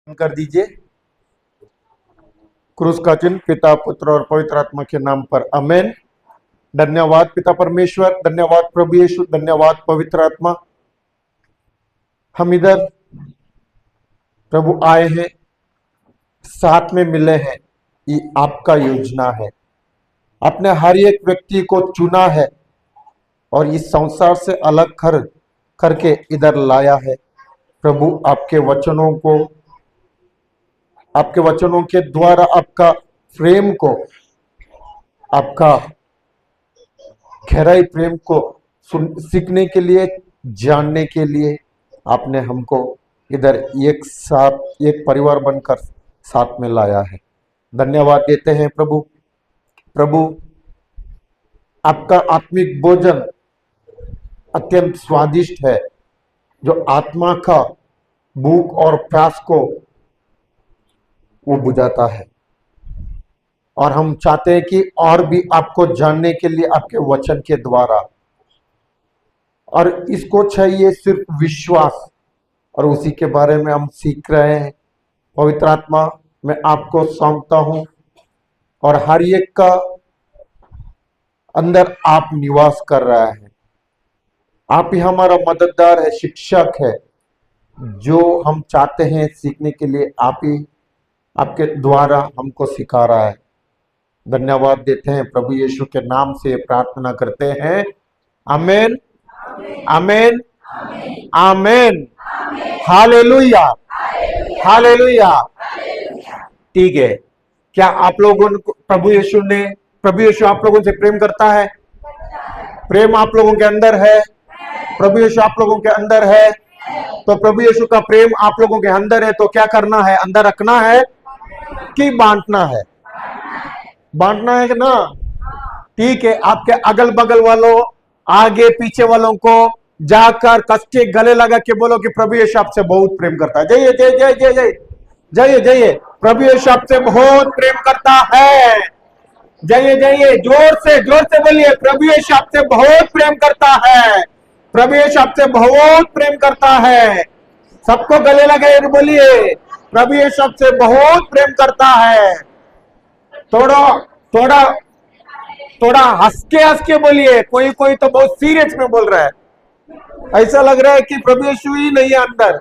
कर दीजिए। क्रूस का चिन्ह पिता पुत्र और पवित्र आत्मा के नाम पर आमेन। धन्यवाद पिता परमेश्वर, धन्यवाद प्रभु यीशु, धन्यवाद पवित्र आत्मा। हम इधर प्रभु आए हैं, साथ में मिले हैं। ये आपका योजना है, आपने हर एक व्यक्ति को चुना है और इस संसार से अलग करके इधर लाया है। प्रभु आपके वचनों के द्वारा आपका प्रेम को, आपका गहराई प्रेम को सीखने के लिए, जानने के लिए आपने हमको इधर एक साथ एक परिवार बनकर साथ में लाया है। धन्यवाद देते हैं प्रभु आपका आत्मिक भोजन अत्यंत स्वादिष्ट है, जो आत्मा का भूख और प्यास को वो बुझाता है। और हम चाहते हैं कि और भी आपको जानने के लिए आपके वचन के द्वारा, और इसको चाहिए सिर्फ विश्वास, और उसी के बारे में हम सीख रहे हैं। पवित्र आत्मा मैं आपको सौंपता हूं और हर एक का अंदर आप निवास कर रहा है। आप ही हमारा मददगार है, शिक्षक है। जो हम चाहते हैं सीखने के लिए आप ही आपके द्वारा हमको सिखा रहा है। धन्यवाद देते हैं प्रभु यीशु के नाम से प्रार्थना करते हैं, आमेन आमेन आमेन। Hallelujah hallelujah. ठीक है, क्या आप लोगों को प्रभु यीशु आप लोगों से प्रेम करता है? प्रेम आप लोगों के अंदर है, प्रभु यीशु आप लोगों के अंदर है। तो प्रभु यीशु का प्रेम आप लोगों के अंदर है, तो क्या करना है? अंदर रखना है कि बांटना है? बांटना है ना? ठीक है, आपके अगल बगल वालों, आगे पीछे वालों को जाकर कस के गले लगा के बोलो कि प्रभु यीशु आपसे बहुत प्रेम करता है। जय जय जय जय जय जय जय। प्रभु यीशु आपसे बहुत प्रेम करता है। जय जय, जोर से बोलिए, प्रभु यीशु आपसे बहुत प्रेम करता है। प्रभु यीशु आपसे बहुत प्रेम करता है। सबको गले लगे बोलिए, प्रभु यीशु आपसे बहुत प्रेम करता है। थोड़ा हंस के बोलिए। कोई तो बहुत सीरियस में बोल रहा है, ऐसा लग रहा है कि प्रभु यीशु ही नहीं है अंदर।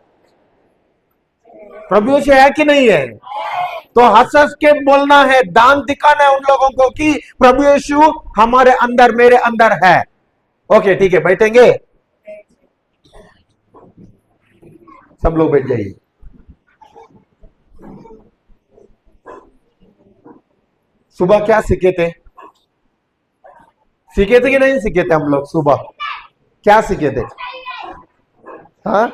प्रभु यीशु है कि नहीं है? तो हंस के बोलना है, दान दिखाना है उन लोगों को कि प्रभु यीशु हमारे अंदर, मेरे अंदर है। ओके ठीक है, बैठेंगे? सब लोग बैठ जाइए। सुबह क्या सीखे थे कि नहीं सीखे थे? हम लोग सुबह क्या सीखे थे? हाँ,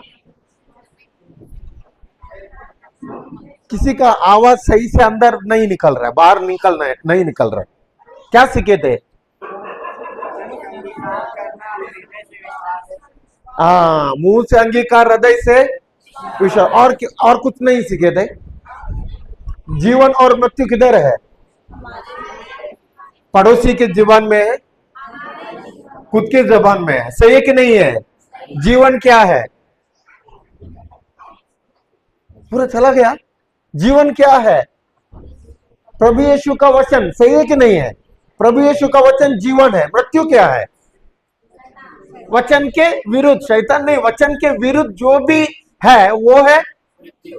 किसी का आवाज सही से अंदर नहीं निकल रहा है, बाहर नहीं निकल रहा है। क्या सीखे थे? हाँ, मुंह से अंगीकार, हृदय से विश्वास। और कुछ नहीं सीखे थे। जीवन और मृत्यु किधर है? पड़ोसी के जीवन में है, खुद के जबान में है। सही है कि नहीं है? जीवन क्या है? पूरा चला गया। जीवन क्या है? प्रभु यीशु का वचन। सही है कि नहीं है? प्रभु यीशु का वचन जीवन है। मृत्यु क्या है? वचन के विरुद्ध, शैतान नहीं, वचन के विरुद्ध जो भी है वो है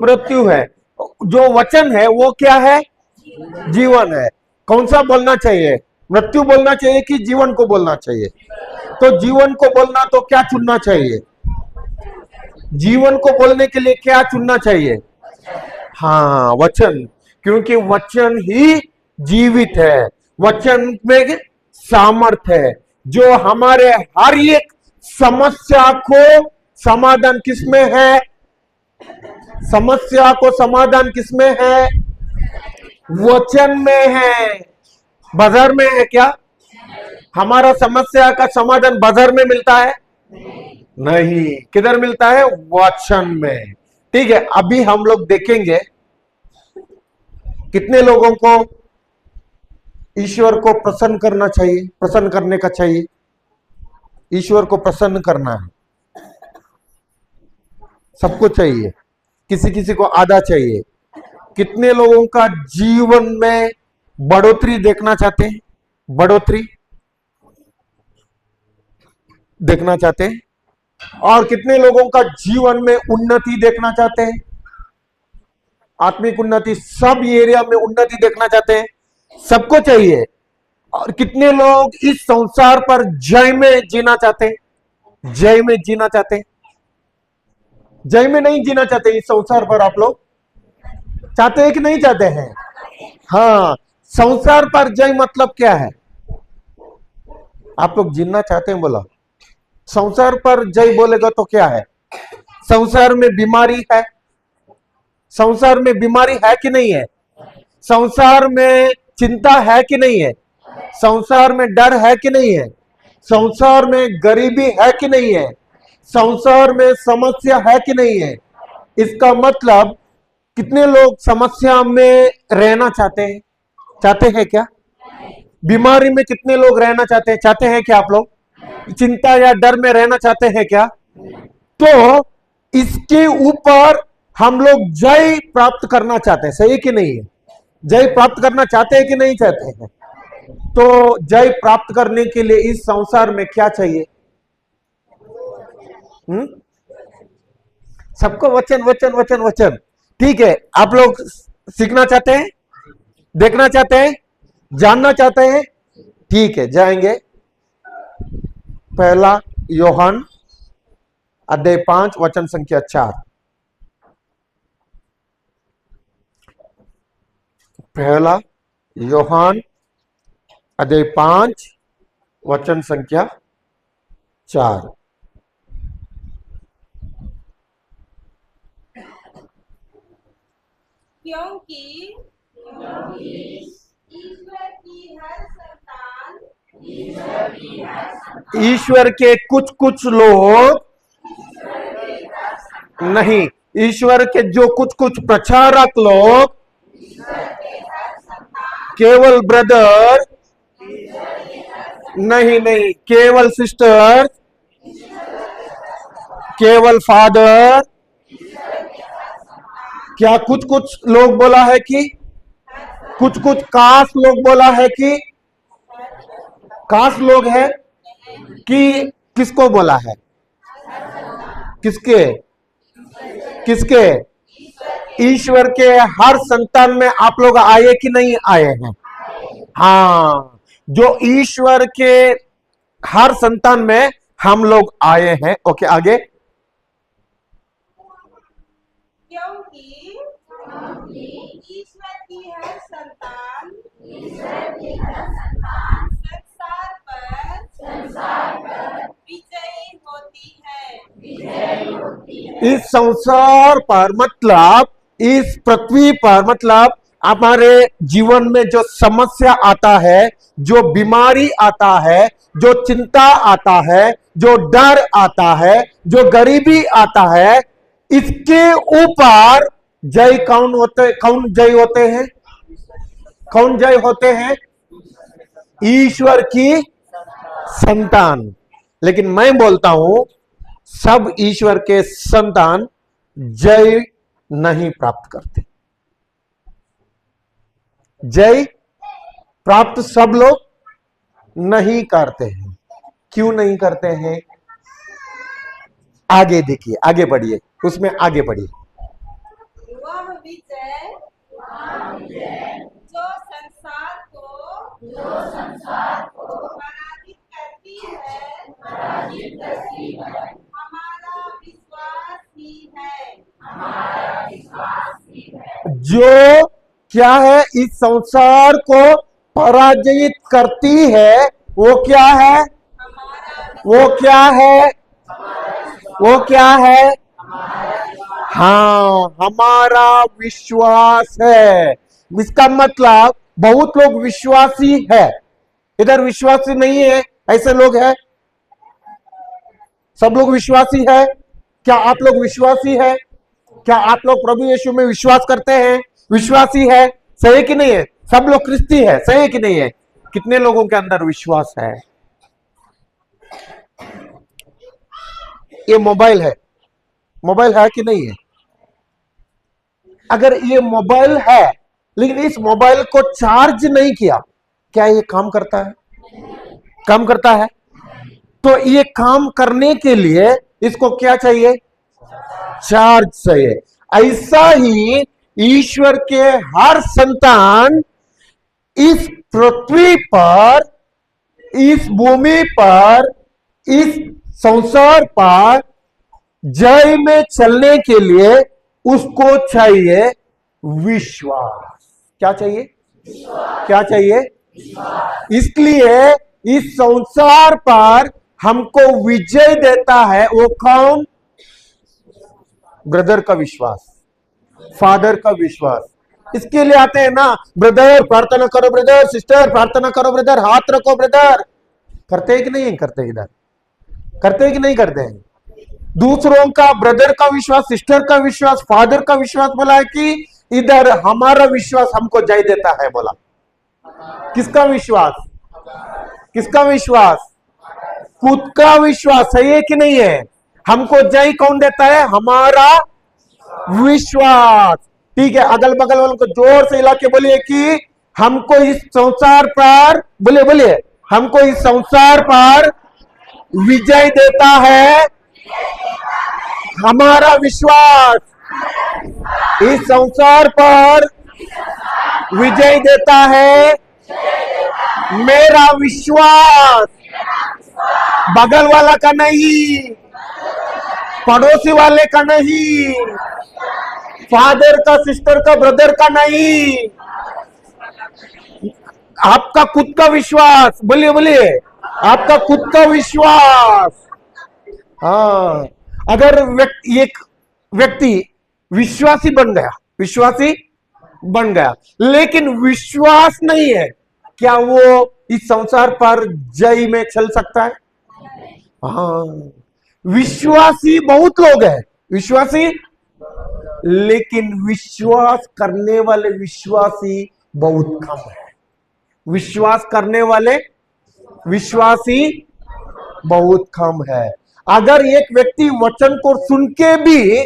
मृत्यु है। जो वचन है वो क्या है? जीवन है। कौन सा बोलना चाहिए? मृत्यु बोलना चाहिए कि जीवन को बोलना चाहिए? तो जीवन को बोलना तो क्या चुनना चाहिए? जीवन को बोलने के लिए क्या चुनना चाहिए? हाँ, वचन। क्योंकि वचन ही जीवित है। वचन में सामर्थ है जो हमारे हर एक समस्या को समाधान किसमें है? समस्या को समाधान किसमें है? वचन में है। बाजार में है क्या? हमारा समस्या का समाधान बाजार में मिलता है? नहीं। किधर मिलता है? वचन में। ठीक है, अभी हम लोग देखेंगे कितने लोगों को ईश्वर को प्रसन्न करना चाहिए, प्रसन्न करने का चाहिए। ईश्वर को प्रसन्न करना है, सबको चाहिए। किसी किसी को आधा चाहिए। कितने लोगों का जीवन में बढ़ोतरी देखना चाहते हैं? बढ़ोतरी देखना चाहते हैं। और कितने लोगों का जीवन में उन्नति देखना चाहते हैं? आत्मिक उन्नति, सब एरिया में उन्नति देखना चाहते हैं। सबको चाहिए। और कितने लोग इस संसार पर जय में जीना चाहते हैं? जय में जीना चाहते हैं। जय में नहीं जीना चाहते इस संसार पर। आप लोग चाहते हैं कि नहीं चाहते हैं? हाँ, संसार पर जय मतलब क्या है? आप लोग जीना चाहते हैं बोला। संसार पर जय बोलेगा तो क्या है? संसार में बीमारी है। संसार में बीमारी है कि नहीं है? संसार में चिंता है कि नहीं है? संसार में डर है कि नहीं है? संसार में गरीबी है कि नहीं है? संसार में समस्या है कि नहीं है? इसका मतलब कितने लोग समस्या में रहना चाहते हैं? चाहते हैं क्या? बीमारी में कितने लोग रहना चाहते हैं? चाहते हैं क्या आप लोग? चिंता या डर में रहना चाहते हैं क्या? तो इसके ऊपर हम लोग जय प्राप्त करना चाहते हैं, सही कि नहीं है? जय प्राप्त करना चाहते हैं कि नहीं चाहते हैं? तो जय प्राप्त करने के लिए इस संसार में क्या चाहिए? सबको वचन वचन वचन वचन। ठीक है, आप लोग सीखना चाहते हैं, देखना चाहते हैं, जानना चाहते हैं? ठीक है, जाएंगे पहला यूहन्ना अध्याय 5 वचन संख्या 4। पहला यूहन्ना अध्याय 5 वचन संख्या 4। क्योंकि ईश्वर की हर संतान ईश्वर के कुछ कुछ लोग नहीं, ईश्वर के जो कुछ कुछ प्रचारक लोग, केवल ब्रदर नहीं नहीं, केवल सिस्टर, केवल फादर, क्या कुछ कुछ लोग बोला है कि कुछ कुछ कास्ट लोग बोला है कि कास्ट लोग है कि किसको बोला है? किसके? किसके? ईश्वर के हर संतान में आप लोग आए कि नहीं आए हैं? हाँ, जो ईश्वर के हर संतान में हम लोग आए हैं। ओके, आगे। क्योंकि ईश्वर की हर संतान संसार पर विजयी होती है। इस संसार पर मतलब इस पृथ्वी पर मतलब हमारे जीवन में जो समस्या आता है, जो बीमारी आता है, जो चिंता आता है, जो डर आता है, जो गरीबी आता है, इसके ऊपर जय कौन होते? कौन जय होते हैं? कौन जय होते हैं? ईश्वर की संतान। लेकिन मैं बोलता हूं सब ईश्वर के संतान जय नहीं प्राप्त करते। जय प्राप्त सब लोग नहीं करते हैं। क्यों नहीं करते हैं? आगे देखिए, आगे बढ़िए, उसमें आगे बढ़िए। वह विजय जो संसार को पराजित करती है, हमारा विश्वास ही है। जो क्या है? इस संसार को पराजित करती है, वो क्या है? वो क्या है? वो क्या है? हाँ, हमारा विश्वास है। इसका मतलब बहुत लोग विश्वासी है, इधर विश्वासी नहीं है, ऐसे लोग हैं। सब लोग विश्वासी है। क्या आप लोग विश्वासी है? क्या आप लोग प्रभु यीशु में विश्वास करते हैं? विश्वासी है, सही कि नहीं है? सब लोग क्रिस्ती है, सही कि नहीं है? कितने लोगों के अंदर विश्वास है? ये मोबाइल है, मोबाइल है कि नहीं है? अगर ये मोबाइल है लेकिन इस मोबाइल को चार्ज नहीं किया, क्या ये काम करता है? काम करता है। तो ये काम करने के लिए इसको क्या चाहिए? चार्ज चाहिए। ऐसा ही ईश्वर के हर संतान इस पृथ्वी पर, इस भूमि पर, इस संसार पर जय में चलने के लिए उसको चाहिए विश्वास। क्या चाहिए? क्या चाहिए? इसलिए इस संसार पर हमको विजय देता है वो कौन? ब्रदर का विश्वास, फादर का विश्वास। इसके लिए आते हैं ना, ब्रदर प्रार्थना करो, ब्रदर सिस्टर प्रार्थना करो, ब्रदर हाथ रखो, ब्रदर। करते हैं कि नहीं करते? इधर करते हैं कि नहीं करते हैं? दूसरों का, ब्रदर का विश्वास, सिस्टर का विश्वास, फादर का विश्वास बोला है कि इधर हमारा विश्वास हमको जय देता है बोला। किसका विश्वास? किसका विश्वास? खुद का विश्वास। सही है कि नहीं है? हमको जय कौन देता है? हमारा विश्वास। ठीक है, अगल बगल वालों को जोर से हिला के बोलिए कि हमको इस संसार पर, बोलिए बोलिए, हमको इस संसार पर विजय देता है हमारा विश्वास। इस संसार पर विजय देता है मेरा विश्वास। बगल वाला का नहीं, पड़ोसी वाले का नहीं, फादर का, सिस्टर का, ब्रदर का नहीं, आपका खुद का विश्वास। बोलिए बोलिए, आपका खुद का विश्वास। हाँ, अगर एक व्यक्ति विश्वासी बन गया, विश्वासी बन गया, लेकिन विश्वास नहीं है, क्या वो इस संसार पर जय में चल सकता है? हाँ, विश्वासी बहुत लोग हैं, विश्वासी, लेकिन विश्वास करने वाले विश्वासी बहुत कम है। विश्वास करने वाले विश्वासी बहुत कम है। अगर एक व्यक्ति वचन को सुन के भी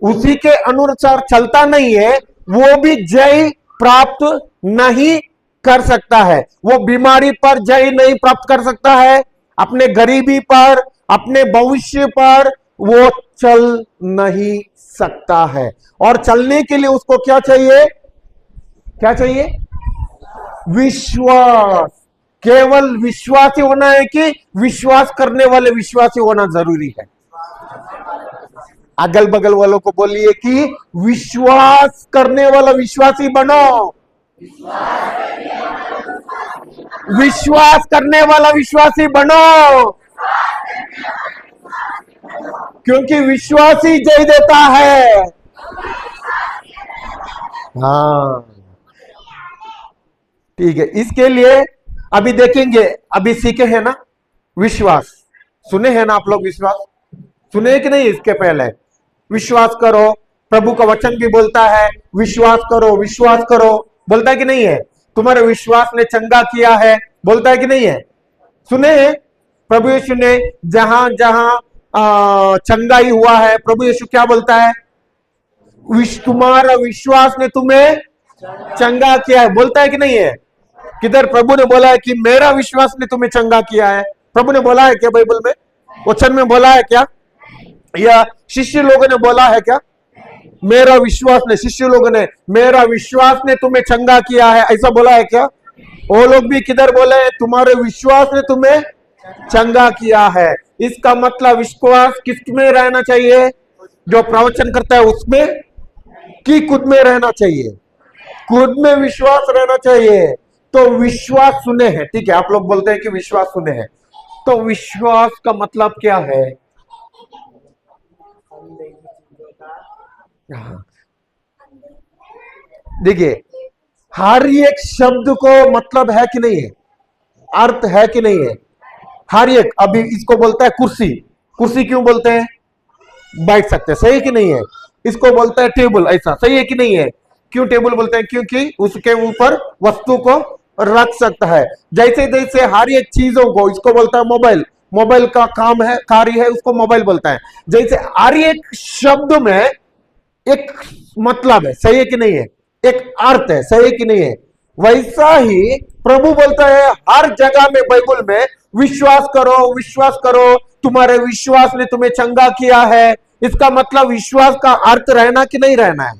उसी के अनुसार चलता नहीं है, वो भी जय प्राप्त नहीं कर सकता है। वो बीमारी पर जय नहीं प्राप्त कर सकता है, अपने गरीबी पर, अपने भविष्य पर वो चल नहीं सकता है। और चलने के लिए उसको क्या चाहिए? क्या चाहिए? विश्वास। केवल विश्वासी होना है कि विश्वास करने वाले विश्वासी होना जरूरी है? अगल बगल वालों को बोलिए कि विश्वास करने वाला विश्वासी बनो। विश्वास करने वाला विश्वासी बनो, क्योंकि विश्वासी जय देता है। हाँ, ठीक है। इसके लिए अभी देखेंगे, अभी सीखे हैं ना विश्वास, सुने हैं ना आप लोग? विश्वास सुने कि नहीं? इसके पहले विश्वास करो, प्रभु का वचन भी बोलता है विश्वास करो, विश्वास करो, बोलता है कि नहीं है? तुम्हारे विश्वास ने चंगा किया है, बोलता है कि नहीं है? सुने हैं? प्रभु यीशु ने जहां जहां चंगाई हुआ है, प्रभु यीशु क्या बोलता है? तुम्हारा विश्वास ने तुम्हें चंगा किया है, बोलता है कि नहीं है? किधर प्रभु ने बोला है कि मेरा विश्वास ने तुम्हें चंगा किया है? प्रभु ने बोला है क्या बाइबल में, वचन में बोला है क्या? या शिष्य लोगों ने बोला है क्या? मेरा विश्वास ने, शिष्य लोगों ने, मेरा विश्वास ने तुम्हें चंगा किया है, ऐसा बोला है क्या? वो लोग भी किधर बोले? तुम्हारे विश्वास ने तुम्हें चंगा किया है। इसका मतलब विश्वास किसमें रहना चाहिए? जो प्रवचन करता है उसमें, कि खुद में रहना चाहिए? खुद में विश्वास रहना चाहिए। तो विश्वास सुने हैं, ठीक है, आप लोग बोलते हैं कि विश्वास सुने हैं, तो विश्वास का मतलब क्या है? देखिए, हर एक शब्द को मतलब है कि नहीं है, अर्थ है कि नहीं है? हर एक, अभी इसको बोलता है कुर्सी, कुर्सी क्यों बोलते हैं? बैठ सकते हैं, सही कि नहीं है? इसको बोलता है टेबल, ऐसा सही है कि नहीं है? क्यों टेबल बोलते हैं? क्योंकि उसके ऊपर वस्तु को रख सकता है। जैसे जैसे हर एक चीजों को, इसको बोलता है मोबाइल, मोबाइल का काम है, कार्य है, उसको मोबाइल बोलता है। जैसे हर एक शब्द में एक मतलब है, सही है कि नहीं है, एक अर्थ है, सही है कि नहीं है। वैसा ही प्रभु बोलता है हर जगह में बाइबल में, विश्वास करो, विश्वास करो, तुम्हारे विश्वास ने तुम्हें चंगा किया है। इसका मतलब विश्वास का अर्थ रहना कि नहीं रहना है,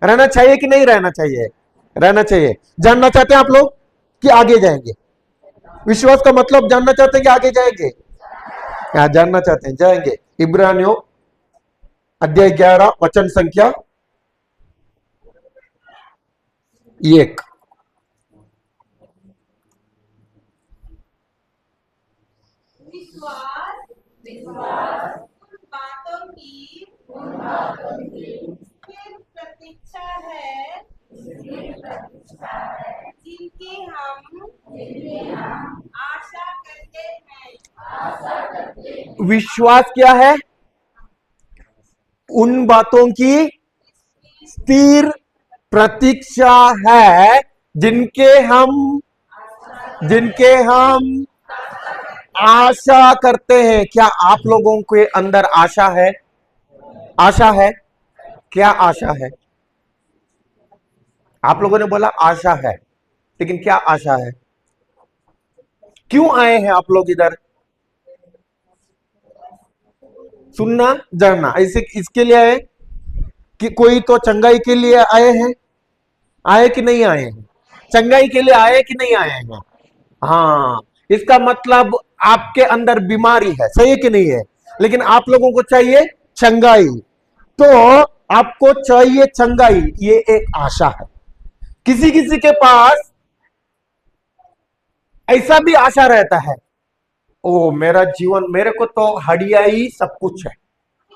रहना चाहिए कि नहीं रहना चाहिए, रहना चाहिए। जानना चाहते हैं आप लोग कि आगे जाएंगे? विश्वास का मतलब जानना चाहते हैं कि आगे जाएंगे? क्या जानना चाहते हैं? जाएंगे। इब्रानियों अध्याय 11 वचन संख्या 1। विश्वास विश्वास उन बातों की स्थिर प्रतीक्षा है जिनकी हम आशा करते हैं। विश्वास क्या है? उन बातों की स्थिर प्रतीक्षा है जिनके हम आशा करते हैं। क्या आप लोगों के अंदर आशा है? आशा है? क्या आशा है? आप लोगों ने बोला आशा है, लेकिन क्या आशा है? क्यों आए हैं आप लोग इधर? सुनना, जानना, ऐसे इसके लिए आए कि कोई तो चंगाई के लिए आए हैं? आए कि नहीं आए हैं? चंगाई के लिए आए कि नहीं आए हैं? हाँ, इसका मतलब आपके अंदर बीमारी है, सही है कि नहीं है? लेकिन आप लोगों को चाहिए चंगाई, तो आपको चाहिए चंगाई, ये एक आशा है। किसी किसी के पास ऐसा भी आशा रहता है, ओ मेरा जीवन, मेरे को तो हडिया ही सब कुछ है,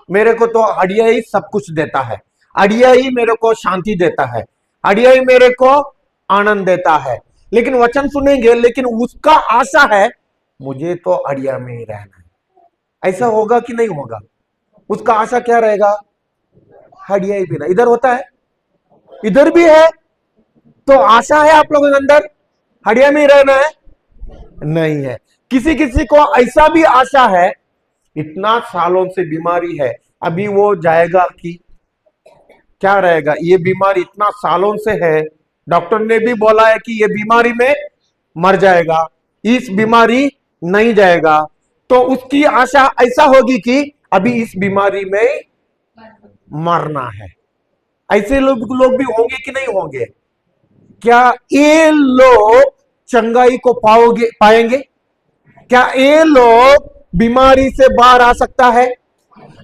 मेरे को तो हडिया ही सब कुछ देता है, हडिया ही मेरे को शांति देता है, हडिया ही मेरे को आनंद देता है। लेकिन वचन सुनेंगे, लेकिन उसका आशा है मुझे तो हडिया में ही रहना है। ऐसा होगा कि नहीं होगा? उसका आशा क्या रहेगा? हडिया ही पीना। इधर होता है, इधर भी है, तो आशा है आप लोगों के अंदर हडिया में ही रहना है? नहीं है। किसी किसी को ऐसा भी आशा है, इतना सालों से बीमारी है, अभी वो जाएगा कि क्या रहेगा? ये बीमारी इतना सालों से है, डॉक्टर ने भी बोला है कि ये बीमारी में मर जाएगा, इस बीमारी नहीं जाएगा, तो उसकी आशा ऐसा होगी कि अभी इस बीमारी में मरना है। ऐसे लोग भी होंगे कि नहीं होंगे? क्या ये लोग चंगाई को पाएंगे? क्या ये लोग बीमारी से बाहर आ सकता है?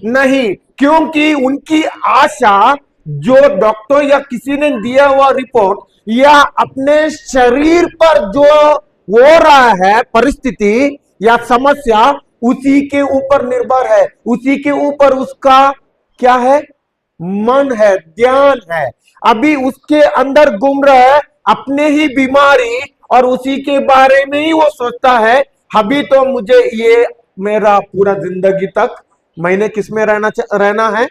नहीं, क्योंकि उनकी आशा जो डॉक्टर या किसी ने दिया हुआ रिपोर्ट या अपने शरीर पर जो हो रहा है परिस्थिति या समस्या, उसी के ऊपर निर्भर है, उसी के ऊपर उसका क्या है? मन है, ध्यान है। अभी उसके अंदर घूम रहा है अपने ही बीमारी, और उसी के बारे में ही वो सोचता है अभी तो मुझे ये मेरा पूरा जिंदगी तक मैंने किस में रहना है?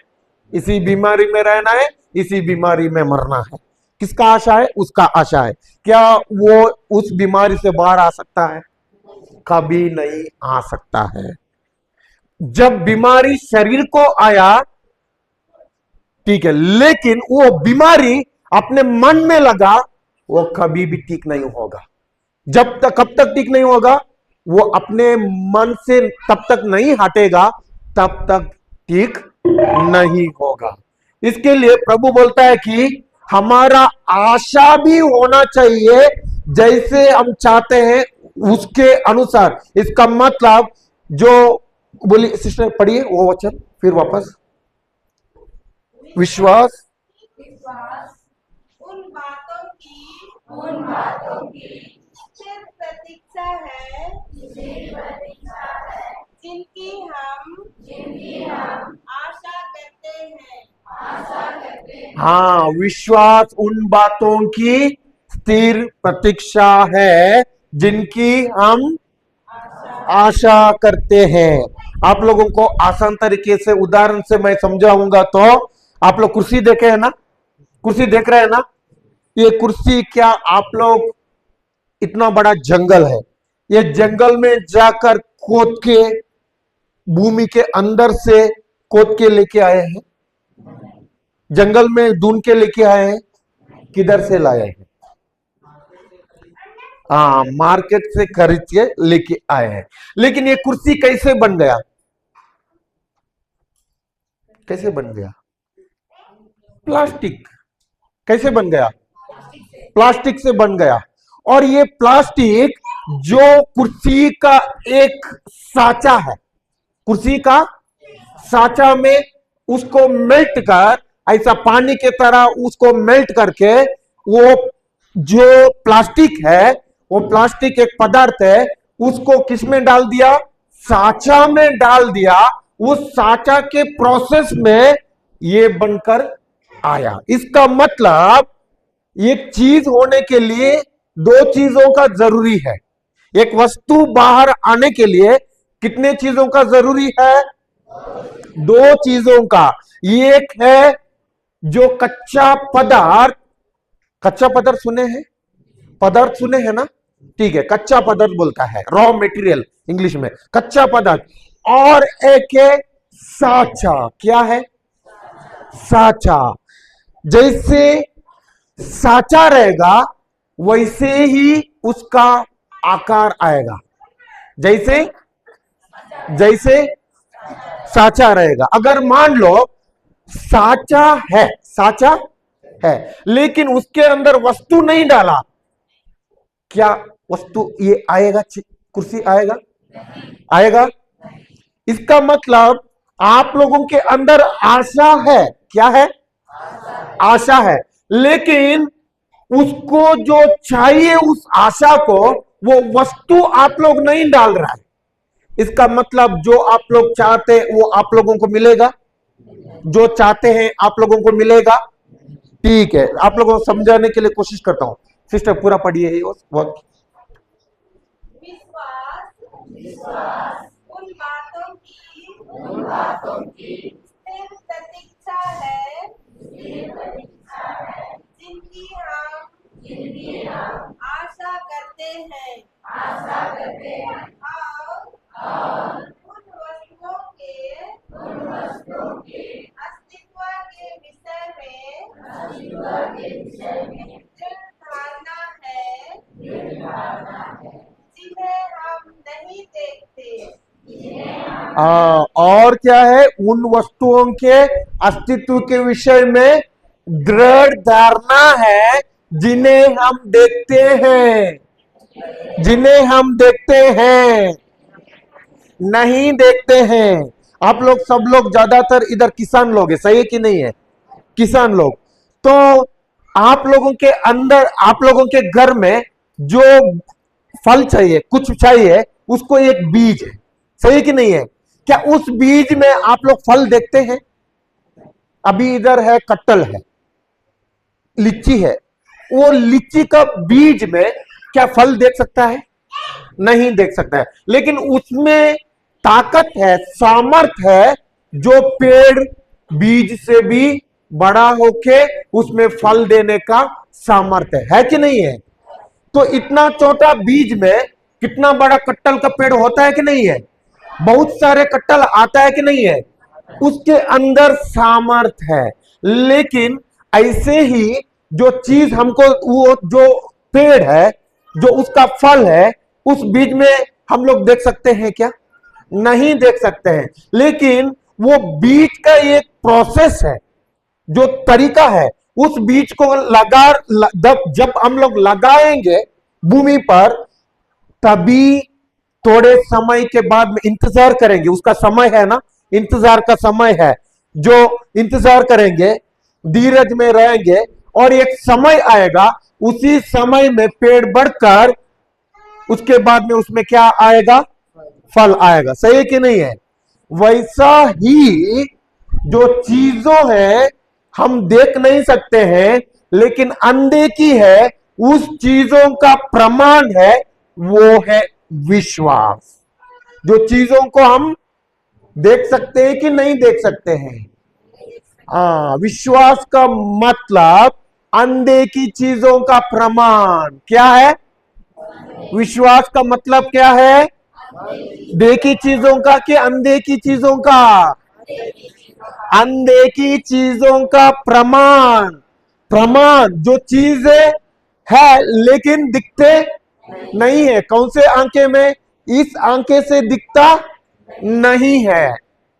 इसी बीमारी में रहना है, इसी बीमारी में मरना है। किसका आशा है? उसका आशा है। क्या वो उस बीमारी से बाहर आ सकता है? कभी नहीं आ सकता है। जब बीमारी शरीर को आया ठीक है, लेकिन वो बीमारी अपने मन में लगा, वो कभी भी ठीक नहीं होगा। जब तक, कब तक ठीक नहीं होगा? वो अपने मन से तब तक नहीं हटेगा, तब तक ठीक नहीं होगा। इसके लिए प्रभु बोलता है कि हमारा आशा भी होना चाहिए जैसे हम चाहते हैं उसके अनुसार। इसका मतलब जो बोली सिस्टर, पढ़िए वो वचन फिर वापस। विश्वास विश्वास उन बातों की स्थिर प्रतीक्षा है जिनकी हम आशा करते हैं। हाँ, विश्वास उन बातों की स्थिर प्रतीक्षा है जिनकी हम आशा करते हैं। आप लोगों को आसान तरीके से उदाहरण से मैं समझाऊंगा। तो आप लोग कुर्सी देखे है ना? कुर्सी देख रहे हैं ना? ये कुर्सी, क्या आप लोग, इतना बड़ा जंगल है, ये जंगल में जाकर खोद के, भूमि के अंदर से खोद के लेके आए हैं? जंगल में ढूंढ के लेके आए हैं, किधर से लाए हैं? हाँ, मार्केट से खरीद के लेके आए हैं। लेकिन ये कुर्सी कैसे बन गया? कैसे बन गया? प्लास्टिक। कैसे बन गया? प्लास्टिक से बन गया। और ये प्लास्टिक जो कुर्सी का एक साचा है, कुर्सी का साचा में उसको मेल्ट कर, ऐसा पानी के तरह उसको मेल्ट करके, वो जो प्लास्टिक है, वो प्लास्टिक एक पदार्थ है, उसको किसमें डाल दिया? साचा में डाल दिया। उस साचा के प्रोसेस में ये बनकर आया। इसका मतलब एक चीज होने के लिए दो चीजों का जरूरी है। एक वस्तु बाहर आने के लिए कितने चीजों का जरूरी है? दो चीजों का। एक है जो कच्चा पदार्थ, कच्चा पदार्थ सुने हैं? पदार्थ सुने हैं ना? ठीक है, कच्चा पदार्थ बोलता है, रॉ मटेरियल इंग्लिश में, कच्चा पदार्थ। और एक है साचा। क्या है? साचा। जैसे साचा रहेगा वैसे ही उसका आकार आएगा। जैसे जैसे साचा रहेगा। अगर मान लो साचा है, साचा है, लेकिन उसके अंदर वस्तु नहीं डाला, क्या वस्तु ये आएगा? कुर्सी आएगा? आएगा? इसका मतलब आप लोगों के अंदर आशा है। क्या है? आशा है, लेकिन उसको जो चाहिए उस आशा को, वो वस्तु आप लोग नहीं डाल रहा है। इसका मतलब जो आप लोग चाहते हैं वो आप लोगों को मिलेगा, जो चाहते हैं आप लोगों को मिलेगा। ठीक है, आप लोगों को समझाने के लिए कोशिश करता हूं। सिस्टर पूरा पढ़िए ही वक्त। विश्वास उन बातों की स्थिर प्रतीक्षा है जिनकी हम आशा करते हैं। और उन वस्तुओं के अस्तित्व के विषय में दृढ़ धारणा है जिन्हें हम नहीं देखते। और क्या है? उन वस्तुओं के अस्तित्व के विषय में दृढ़ धारणा है जिन्हें हम देखते हैं, जिन्हें हम देखते हैं, नहीं देखते हैं। आप लोग सब लोग ज्यादातर इधर किसान लोग हैं, सही है कि नहीं है? किसान लोग। तो आप लोगों के अंदर, आप लोगों के घर में जो फल चाहिए, कुछ चाहिए, उसको एक बीज है, सही कि नहीं है? क्या उस बीज में आप लोग फल देखते हैं? अभी इधर है, कटहल है, लीची है, वो लीची का बीज में क्या फल देख सकता है? नहीं देख सकता है। लेकिन उसमें ताकत है, सामर्थ है, जो पेड़ बीज से भी बड़ा होके उसमें फल देने का सामर्थ्य है कि नहीं है? तो इतना छोटा बीज में कितना बड़ा कटहल का पेड़ होता है कि नहीं है? बहुत सारे कटहल आता है कि नहीं है? उसके अंदर सामर्थ्य है। लेकिन ऐसे ही जो चीज हमको, वो जो पेड़ है, जो उसका फल है, उस बीज में हम लोग देख सकते हैं क्या? नहीं देख सकते हैं। लेकिन वो बीज का एक प्रोसेस है, जो तरीका है, उस बीज को जब हम लोग लगाएंगे भूमि पर, तभी थोड़े समय के बाद में इंतजार करेंगे, उसका समय है ना, इंतजार का समय है, जो इंतजार करेंगे, धीरज में रहेंगे, और एक समय आएगा, उसी समय में पेड़ बढ़कर उसके बाद में उसमें क्या आएगा? फल आएगा। सही है कि नहीं है? वैसा ही जो चीजों है हम देख नहीं सकते हैं, लेकिन अनदेखी है, उस चीजों का प्रमाण है, वो है विश्वास। जो चीजों को हम देख सकते हैं कि नहीं देख सकते हैं। विश्वास का मतलब अनदेखी चीजों का प्रमाण। क्या है? विश्वास का मतलब क्या है? देखी चीजों का कि अनदेखी चीजों का? अनदेखी चीजों का प्रमाण। प्रमाण जो चीजें है लेकिन दिखते नहीं है। कौन से आंखें में? इस आंखें से दिखता नहीं है।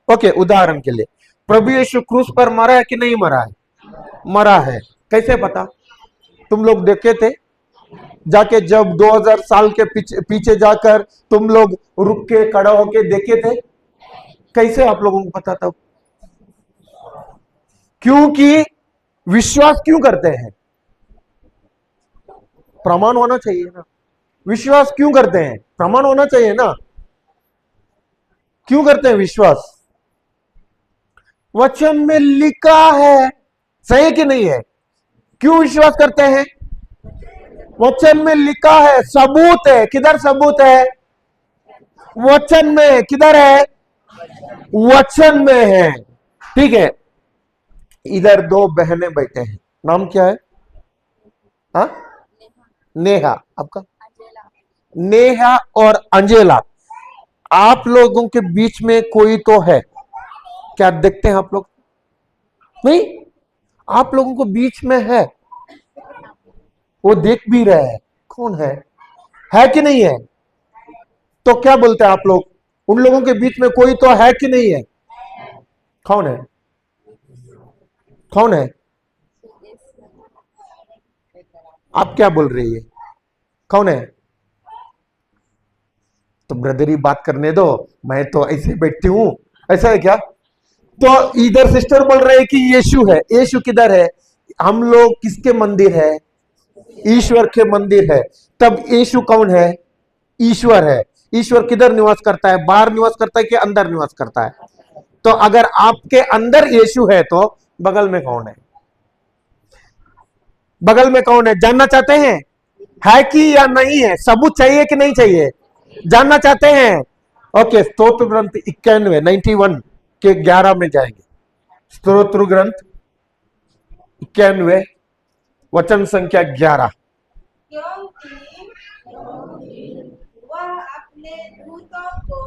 ओके, उदाहरण के लिए प्रभु यीशु क्रूस पर मरा है कि नहीं मरा है? मरा है। कैसे पता? तुम लोग देखे थे जाके, जब 2000 साल के पीछे जाकर तुम लोग रुक के खड़ा होके देखे थे? कैसे आप लोगों को पता था? क्योंकि विश्वास क्यों करते हैं? प्रमाण होना चाहिए ना। विश्वास क्यों करते हैं? प्रमाण होना चाहिए ना। क्यों करते हैं विश्वास? वचन में लिखा है, सही कि नहीं है? क्यों विश्वास करते हैं? वचन में लिखा है, सबूत है। किधर सबूत है? वचन में। किधर है? वचन में है। ठीक है, इधर दो बहनें बैठे हैं, नाम क्या है? हा? नेहा। आपका? नेहा और अंजेला। आप लोगों के बीच में कोई तो है क्या? देखते हैं आप लोग? नहीं, आप लोगों को बीच में है, वो देख भी रहे हैं। कौन है कि नहीं है? तो क्या बोलते हैं आप लोग? उन लोगों के बीच में कोई तो है कि नहीं है? कौन है? कौन है? आप क्या बोल रही है? कौन है? तो ब्रदरी बात करने दो, मैं तो ऐसे बैठती हूं। ऐसा है क्या? तो इधर सिस्टर बोल रहे हैं कि यीशु है। यीशु किधर है? हम लोग किसके मंदिर है? ईश्वर के मंदिर है। तब यीशु कौन है? ईश्वर है। ईश्वर किधर निवास करता है? बाहर निवास करता है कि अंदर निवास करता है? तो अगर आपके अंदर यीशु है तो बगल में कौन है? बगल में कौन है? जानना चाहते हैं है कि या नहीं है? सबूत चाहिए कि नहीं चाहिए? जानना चाहते हैं? ओके, स्तोत्र ग्रंथ 91 के 11 में जाएंगे। स्तोत्र ग्रंथ 91 वचन संख्या 11। क्योंकि वह अपने दूतों को,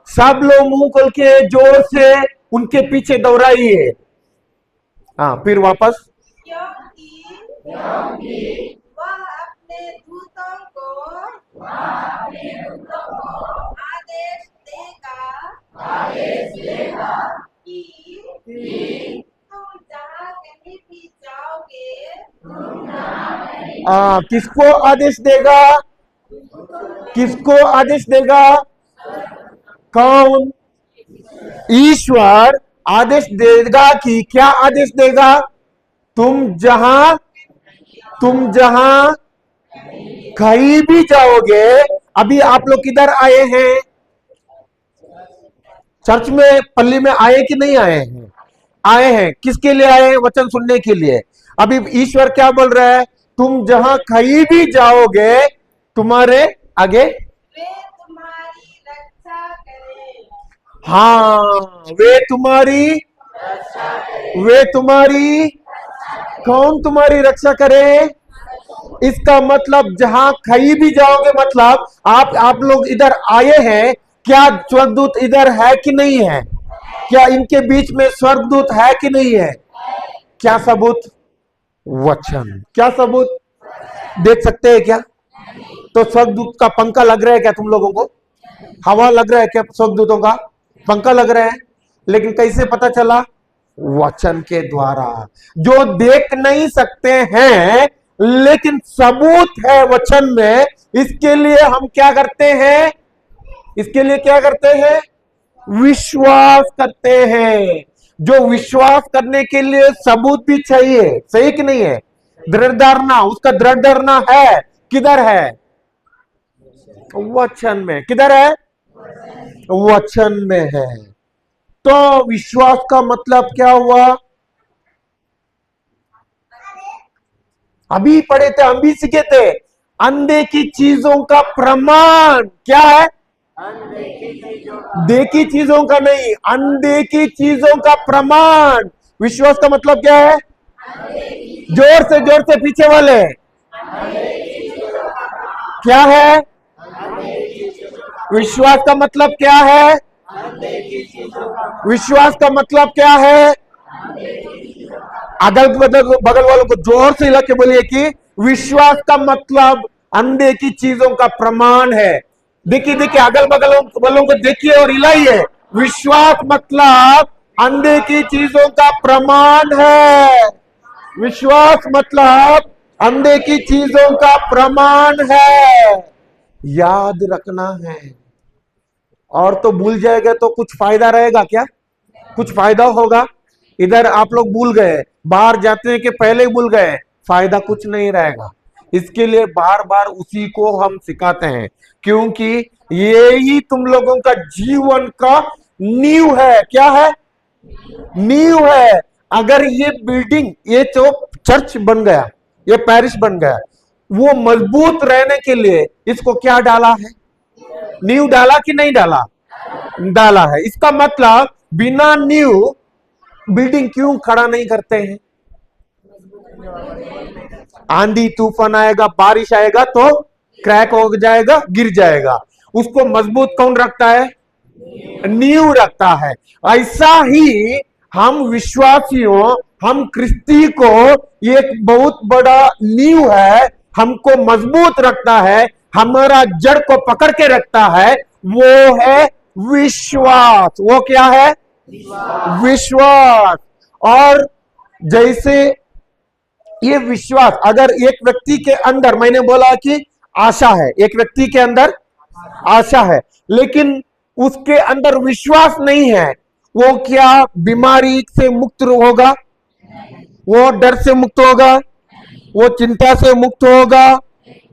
सब लोग मुंह खोल के जोर से उनके पीछे दौड़ाइए। हाँ, फिर वापस। क्योंकि वह अपने दूतों को आदेश देगा कि तुम जहाँ कहीं भी जाओगे। किसको आदेश देगा? किसको आदेश देगा? कौन? ईश्वर आदेश देगा कि क्या आदेश देगा? तुम जहां कहीं भी जाओगे। अभी आप लोग किधर आए हैं? चर्च में, पल्ली में आए कि नहीं आए हैं? आए हैं। किसके लिए आए हैं? वचन सुनने के लिए। अभी ईश्वर क्या बोल रहा है? तुम जहां कहीं भी जाओगे, तुम्हारे आगे वे तुम्हारी रक्षा करें। हाँ, वे तुम्हारी कौन तुम्हारी रक्षा करे? इसका मतलब जहां कहीं भी जाओगे, मतलब आप लोग इधर आए हैं, क्या स्वर्गदूत इधर है कि नहीं है? क्या इनके बीच में स्वर्गदूत है कि नहीं है? क्या सबूत? वचन। क्या सबूत? देख सकते हैं क्या? तो स्वर्गदूत का पंखा लग रहा है क्या तुम लोगों को? हवा लग रहा है क्या? स्वर्गदूतों का पंखा लग रहा है। लेकिन कैसे पता चला? वचन के द्वारा। जो देख नहीं सकते हैं लेकिन सबूत है वचन में, इसके लिए हम क्या करते हैं? इसके लिए क्या करते हैं? विश्वास करते हैं। जो विश्वास करने के लिए सबूत भी चाहिए, सही कि नहीं है? दृढ़ धारणा, उसका दृढ़ धारणा है किधर है? वचन में। किधर है? वचन में है। तो विश्वास का मतलब क्या हुआ? अभी पढ़े थे, हम भी सीखे थे। अनदेखी चीजों का प्रमाण क्या है? देखी चीजों का नहीं, अनदेखी चीजों का प्रमाण। विश्वास का मतलब क्या है? जोर से पीछे वाले क्या है? विश्वास का मतलब क्या है? विश्वास का मतलब क्या है? अगल बगल बगल वालों को जोर से हिला के बोलिए कि विश्वास का मतलब अंधे की चीजों का प्रमाण है। देखिए देखिए, अगल बगल वालों को देखिए और हिलाइए। विश्वास मतलब अंधे की चीजों का प्रमाण है। विश्वास मतलब अंधे की चीजों का प्रमाण है। याद रखना है। और तो भूल जाएगा तो कुछ फायदा रहेगा क्या? कुछ फायदा होगा? इधर आप लोग भूल गए, बाहर जाते हैं कि पहले ही भूल गए, फायदा कुछ नहीं रहेगा। इसके लिए बार बार उसी को हम सिखाते हैं, क्योंकि ये ही तुम लोगों का जीवन का नींव है। क्या है? नींव है। अगर ये बिल्डिंग, ये जो चर्च बन गया, ये पैरिश बन गया, वो मजबूत रहने के लिए इसको क्या डाला है? नींव डाला कि नहीं डाला? डाला है। इसका मतलब बिना नींव बिल्डिंग क्यों खड़ा नहीं करते हैं? आंधी तूफान आएगा, बारिश आएगा तो क्रैक हो जाएगा, गिर जाएगा। उसको मजबूत कौन रखता है? नींव रखता है। ऐसा ही हम विश्वासियों, हम क्रिस्ती को एक बहुत बड़ा नींव है, हमको मजबूत रखता है, हमारा जड़ को पकड़ के रखता है। वो है विश्वास। वो क्या है? विश्वास। और जैसे ये विश्वास, अगर एक व्यक्ति के अंदर, मैंने बोला कि आशा है, एक व्यक्ति के अंदर आशा है, लेकिन उसके अंदर विश्वास नहीं है, वो क्या बीमारी से मुक्त होगा? वो डर से मुक्त होगा? वो चिंता से मुक्त होगा?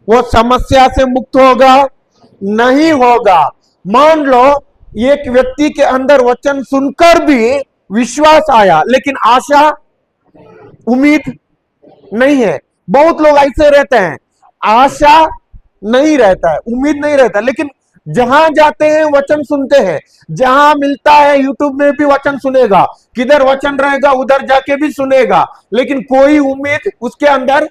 वो समस्या से मुक्त होगा? नहीं होगा। मान लो एक व्यक्ति के अंदर वचन सुनकर भी विश्वास आया, लेकिन आशा, उम्मीद नहीं है। बहुत लोग ऐसे रहते हैं, आशा नहीं रहता है, उम्मीद नहीं रहता, लेकिन जहां जाते हैं वचन सुनते हैं, जहां मिलता है यूट्यूब में भी वचन सुनेगा, किधर वचन रहेगा उधर जाके भी सुनेगा, लेकिन कोई उम्मीद उसके अंदर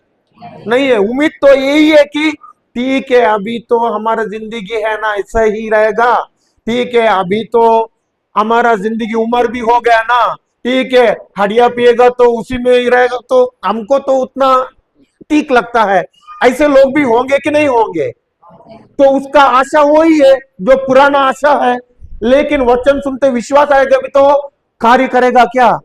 नहीं है। उम्मीद तो यही है कि ठीक है, अभी तो हमारा जिंदगी है ना, ऐसा ही रहेगा, ठीक है, अभी तो हमारा जिंदगी उम्र भी हो गया ना, ठीक है, हड़िया पिएगा तो उसी में ही रहेगा, तो हमको तो उतना ठीक लगता है। ऐसे लोग भी होंगे कि नहीं होंगे? तो उसका आशा वही है जो पुराना आशा है, लेकिन वचन सुनते विश्वास आएगा भी तो कार्य करेगा क्या?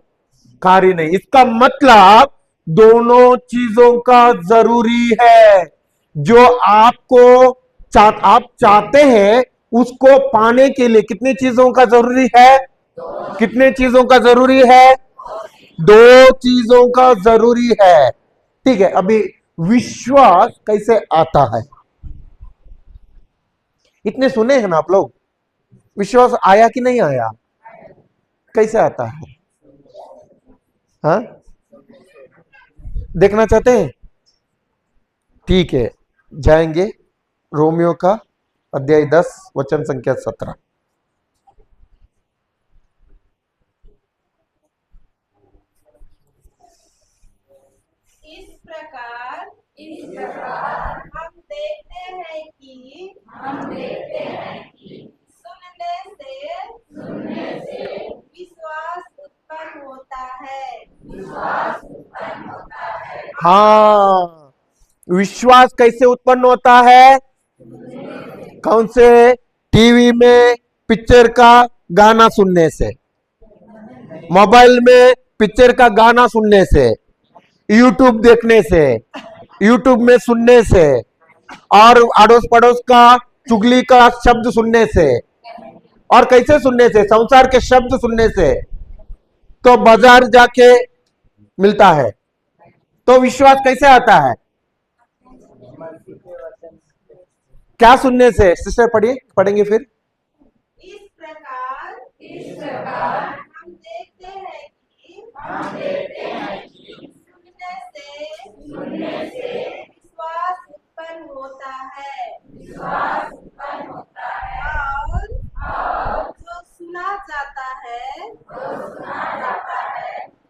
कार्य नहीं। इसका मतलब दोनों चीजों का जरूरी है। जो आपको आप चाहते हैं उसको पाने के लिए कितनी चीजों का जरूरी है? कितने चीजों का जरूरी है? दो चीजों का जरूरी है। ठीक है, अभी विश्वास कैसे आता है? इतने सुने हैं ना आप लोग? विश्वास आया कि नहीं आया? कैसे आता है? हाँ, देखना चाहते हैं? ठीक है, जाएंगे रोमियो का अध्याय 10 वचन संख्या 17। इस प्रकार हम देखते हैं कि सुनने से विश्वास उत्पन्न होता है। हाँ, विश्वास कैसे उत्पन्न होता है? कौन से? टीवी में पिक्चर का गाना सुनने से, मोबाइल में पिक्चर का गाना सुनने से, यूट्यूब देखने से, यूट्यूब में सुनने से, और अड़ोस पड़ोस का चुगली का शब्द सुनने से। और कैसे सुनने से? संसार के शब्द सुनने से तो बाजार जाके मिलता है। तो विश्वास कैसे आता है? क्या सुनने से? सिस्टर पढ़िए, पढ़ेंगे फिर। इस प्रकार हम देखते हैं कि सुनने से विश्वास उत्पन्न होता है। और जो सुना जाता है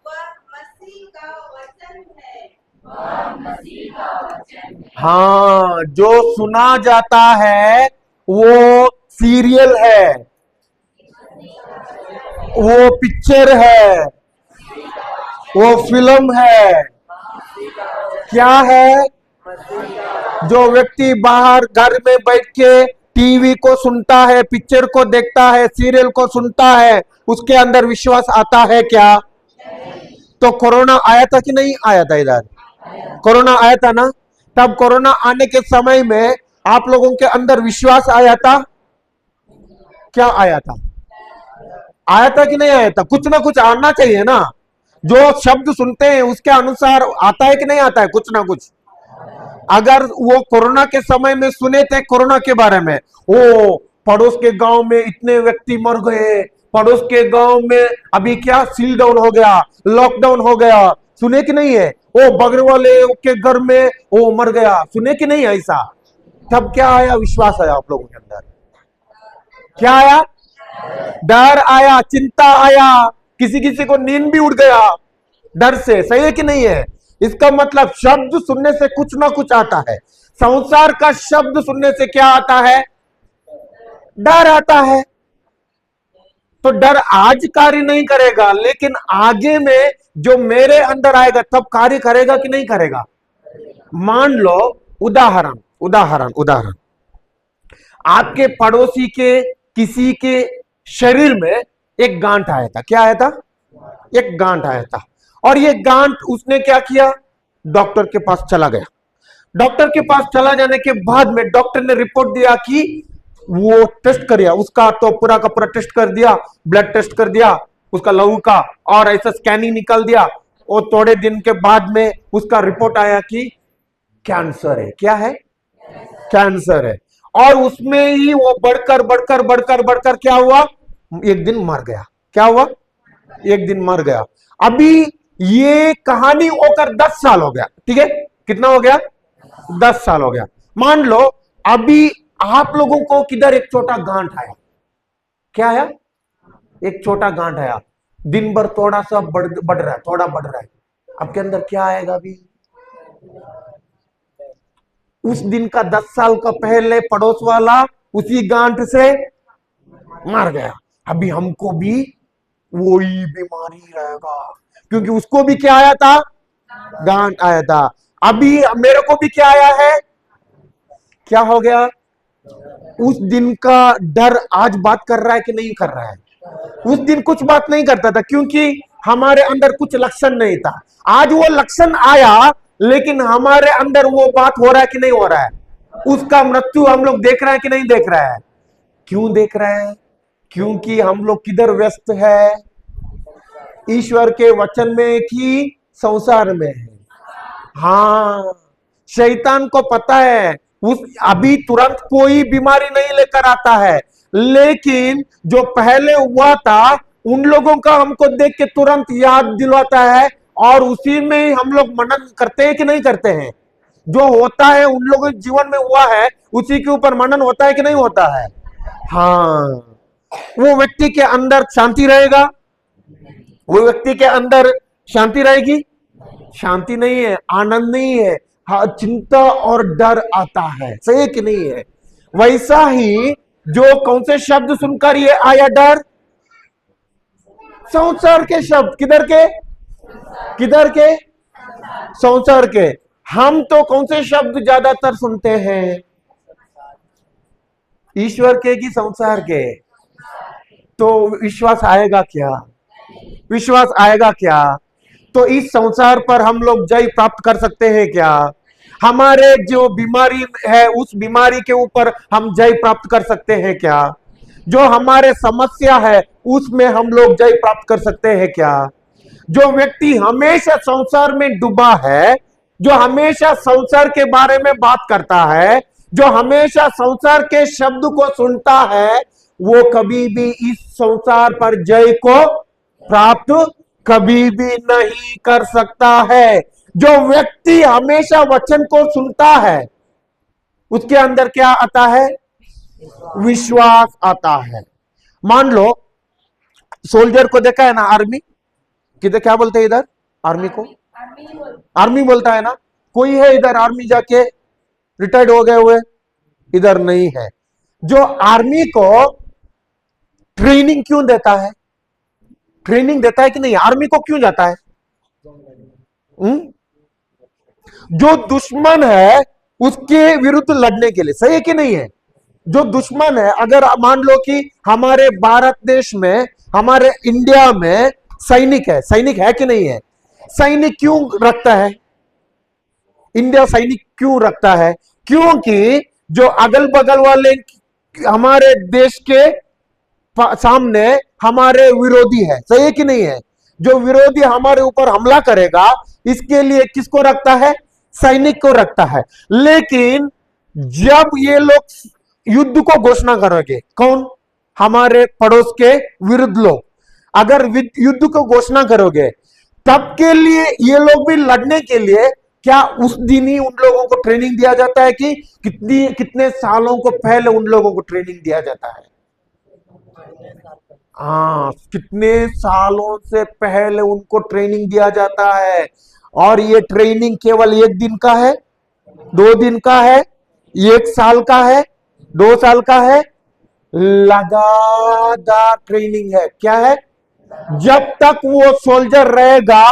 वह मसीह का वचन है। हाँ, जो सुना जाता है वो सीरियल है। वो पिक्चर है, वो फिल्म है, क्या है? जो व्यक्ति बाहर घर में बैठ के टीवी को सुनता है, पिक्चर को देखता है, सीरियल को सुनता है, उसके अंदर विश्वास आता है क्या? तो कोरोना आया था कि नहीं आया था? इधर कोरोना आया था ना। तब कोरोना आने के समय में आप लोगों के अंदर विश्वास आया था? क्या आया था? आया था कि नहीं आया था? कुछ ना कुछ आना चाहिए ना। जो शब्द सुनते हैं उसके अनुसार आता है कि नहीं आता है? कुछ ना कुछ। अगर वो कोरोना के समय में सुने थे कोरोना के बारे में, ओ पड़ोस के गांव में इतने व्यक्ति मर गए, पड़ोस के गांव में अभी क्या सील डाउन हो गया, लॉकडाउन हो गया, सुने कि नहीं है? ओ बगल वाले के घर में वो मर गया, सुने कि नहीं ऐसा? तब क्या आया? विश्वास आया आप लोगों के अंदर। क्या आया? डर आया, चिंता आया, किसी किसी को नींद भी उड़ गया डर से। सही है कि नहीं है? इसका मतलब शब्द सुनने से कुछ ना कुछ आता है। संसार का शब्द सुनने से क्या आता है? डर आता है। तो डर आज कार्य नहीं करेगा, लेकिन आगे में जो मेरे अंदर आएगा तब कार्य करेगा कि नहीं करेगा? मान लो उदाहरण उदाहरण उदाहरण, आपके पड़ोसी के किसी के शरीर में एक गांठ आया था। क्या आया था? एक गांठ आया था। और ये गांठ उसने क्या किया? डॉक्टर के पास चला गया। डॉक्टर के पास चला जाने के बाद में डॉक्टर ने रिपोर्ट दिया कि वो टेस्ट कर उसका, तो पूरा का पूरा टेस्ट कर दिया, ब्लड टेस्ट कर दिया उसका लहू का, और ऐसा स्कैनिंग निकल दिया। और थोड़े दिन के बाद में उसका रिपोर्ट आया कि कैंसर है। क्या है? कैंसर है। और उसमें ही वो बढ़कर बढ़कर बढ़कर बढ़कर क्या हुआ? एक दिन मर गया। क्या हुआ? एक दिन मर गया। अभी ये कहानी होकर 10 साल हो गया। ठीक है, कितना हो गया? 10 साल हो गया। मान लो अभी आप लोगों को किधर एक छोटा गांठ आया। क्या आया? एक छोटा गांठ आया। दिन भर थोड़ा सा बढ़ रहा है, थोड़ा बढ़ रहा है। आपके अंदर क्या आएगा? अभी उस दिन का 10 साल का पहले पड़ोस वाला उसी गांठ से मर गया। अभी हमको भी वही बीमारी रहेगा, क्योंकि उसको भी क्या आया था? गांठ आया था। अभी मेरे को भी क्या आया है? क्या हो गया? उस दिन का डर आज बात कर रहा है कि नहीं कर रहा है? उस दिन कुछ बात नहीं करता था, क्योंकि हमारे अंदर कुछ लक्षण नहीं था। आज वो लक्षण आया, लेकिन हमारे अंदर वो बात हो रहा है कि नहीं हो रहा है? उसका मृत्यु हम लोग देख रहे हैं कि नहीं देख रहे हैं? क्यों देख रहे हैं? क्योंकि हम लोग किधर व्यस्त है? ईश्वर के वचन में कि संसार में है। हाँ, शैतान को पता है उस अभी तुरंत कोई बीमारी नहीं लेकर आता है, लेकिन जो पहले हुआ था उन लोगों का हमको देख के तुरंत याद दिलवाता है, और उसी में ही हम लोग मनन करते हैं कि नहीं करते हैं? जो होता है उन लोगों के जीवन में हुआ है, उसी के ऊपर मनन होता है कि नहीं होता है? हाँ, वो व्यक्ति के अंदर शांति रहेगा। वो व्यक्ति के अंदर शांति रहेगी? शांति नहीं है, आनंद नहीं है। हाँ, चिंता और डर आता है। सही है कि नहीं है? वैसा ही जो कौन से शब्द सुनकर ये आया डर? संसार के शब्द। किधर के? किधर के? संसार के। हम तो कौन से शब्द ज्यादातर सुनते हैं? ईश्वर के कि संसार के? तो विश्वास आएगा क्या? विश्वास आएगा क्या? तो इस संसार पर हम लोग जय प्राप्त कर सकते हैं क्या? हमारे जो बीमारी है उस बीमारी के ऊपर हम जय प्राप्त कर सकते हैं क्या? जो हमारे समस्या है उसमें हम लोग जय प्राप्त कर सकते हैं क्या? जो व्यक्ति हमेशा संसार में डूबा है, जो हमेशा संसार के बारे में बात करता है, जो हमेशा संसार के शब्द को सुनता है, वो कभी भी इस संसार पर जय को प्राप्त कभी भी नहीं कर सकता है। जो व्यक्ति हमेशा वचन को सुनता है उसके अंदर क्या आता है? विश्वास आता है। मान लो सोल्जर को देखा है ना, आर्मी, किधर क्या बोलते हैं इधर? आर्मी को आर्मी बोलता है ना। कोई है इधर आर्मी जाके रिटायर्ड हो गए हुए? इधर नहीं है। जो आर्मी को ट्रेनिंग क्यों देता है? ट्रेनिंग देता है कि नहीं? आर्मी को क्यों जाता है? जो दुश्मन है उसके विरुद्ध लड़ने के लिए, सही है कि नहीं है? जो दुश्मन है, अगर मान लो कि हमारे भारत देश में, हमारे इंडिया में सैनिक है कि नहीं है? सैनिक क्यों रखता है इंडिया? सैनिक क्यों रखता है? क्योंकि जो अगल बगल वाले हमारे देश के सामने हमारे विरोधी है, सही है कि नहीं है? जो विरोधी हमारे ऊपर हमला करेगा, इसके लिए किसको रखता है? सैनिक को रखता है। लेकिन जब ये लोग युद्ध को घोषणा करोगे, कौन? हमारे पड़ोस के विरुद्ध लोग, अगर युद्ध को घोषणा करोगे, तब के लिए ये लोग भी लड़ने के लिए क्या उस दिन ही उन लोगों को ट्रेनिंग दिया जाता है कि कितने सालों को पहले उन लोगों को ट्रेनिंग दिया जाता है? हाँ, कितने सालों से पहले उनको ट्रेनिंग दिया जाता है। और ये ट्रेनिंग केवल 1 दिन का है, 2 दिन का है, 1 साल का है, 2 साल का है, लगातार ट्रेनिंग है। क्या है? जब तक वो सोल्जर रहेगा,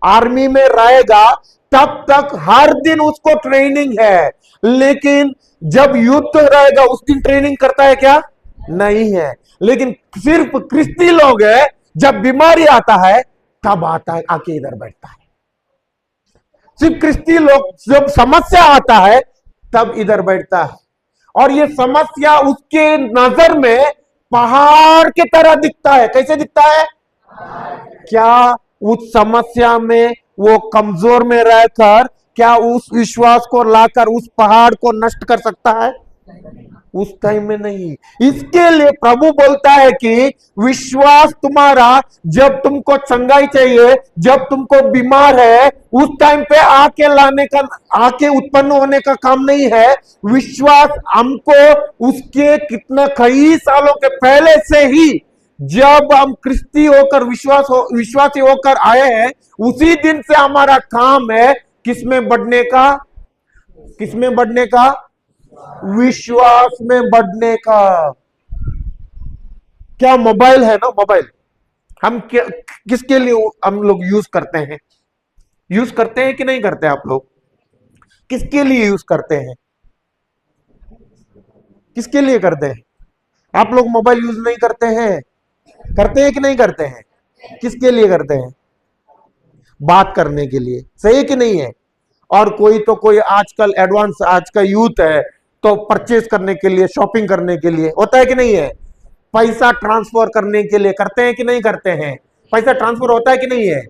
आर्मी में रहेगा, तब तक हर दिन उसको ट्रेनिंग है। लेकिन जब युद्ध रहेगा उस दिन ट्रेनिंग करता है क्या? नहीं है। लेकिन सिर्फ क्रिस्ती लोग है, जब बीमारी आता है तब आता है, आके इधर बैठता है। सिर्फ क्रिस्ती लोग जब समस्या आता है तब इधर बैठता है। और ये समस्या उसके नजर में पहाड़ की तरह दिखता है। कैसे दिखता है? क्या उस समस्या में वो कमजोर में रहकर क्या उस विश्वास को लाकर उस पहाड़ को नष्ट कर सकता है? उस टाइम में नहीं। इसके लिए प्रभु बोलता है कि विश्वास तुम्हारा जब तुमको चंगाई चाहिए, जब तुमको बीमार है, उस टाइम पे आके उत्पन्न होने का काम नहीं है। विश्वास हमको उसके कई सालों के पहले से ही, जब हम क्रिस्ती होकर विश्वासी होकर आए हैं, उसी दिन से हमारा काम है किसमें बढ़ने का? किसमें बढ़ने का? विश्वास में बढ़ने का। क्या मोबाइल है ना? मोबाइल हम किसके लिए हम लोग यूज करते हैं? यूज करते हैं कि नहीं करते? आप लोग किसके लिए यूज करते हैं? किसके लिए करते हैं? आप लोग मोबाइल यूज नहीं करते हैं? करते हैं कि नहीं करते हैं? किसके लिए करते हैं? बात करने के लिए, सही है कि नहीं है? और कोई आजकल एडवांस, आज का यूथ है तो परचेज करने के लिए, शॉपिंग करने के लिए, होता है कि नहीं है? पैसा ट्रांसफर करने के लिए करते हैं कि नहीं करते हैं? पैसा ट्रांसफर होता है कि नहीं है?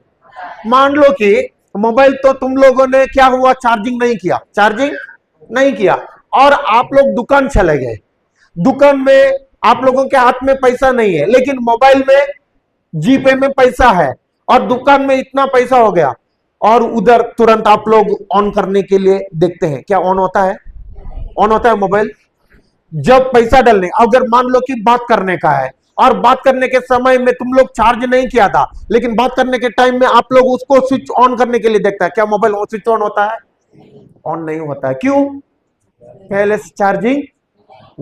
मान लो कि मोबाइल तो तुम लोगों ने क्या हुआ, चार्जिंग नहीं किया और आप लोग दुकान चले गए। दुकान में आप लोगों के हाथ में पैसा नहीं है, लेकिन मोबाइल में जीपे में पैसा है और दुकान में इतना पैसा हो गया, और उधर तुरंत आप लोग ऑन करने के लिए देखते हैं। क्या ऑन होता है? ऑन होता है मोबाइल जब पैसा डालने। अगर मान लो कि बात करने का है और बात करने के समय में तुम लोग चार्ज नहीं किया था, लेकिन बात करने के टाइम में आप लोग उसको स्विच ऑन करने के लिए देखता है, क्या मोबाइल स्विच ऑन होता है? ऑन नहीं होता है। क्यों? पहले से चार्जिंग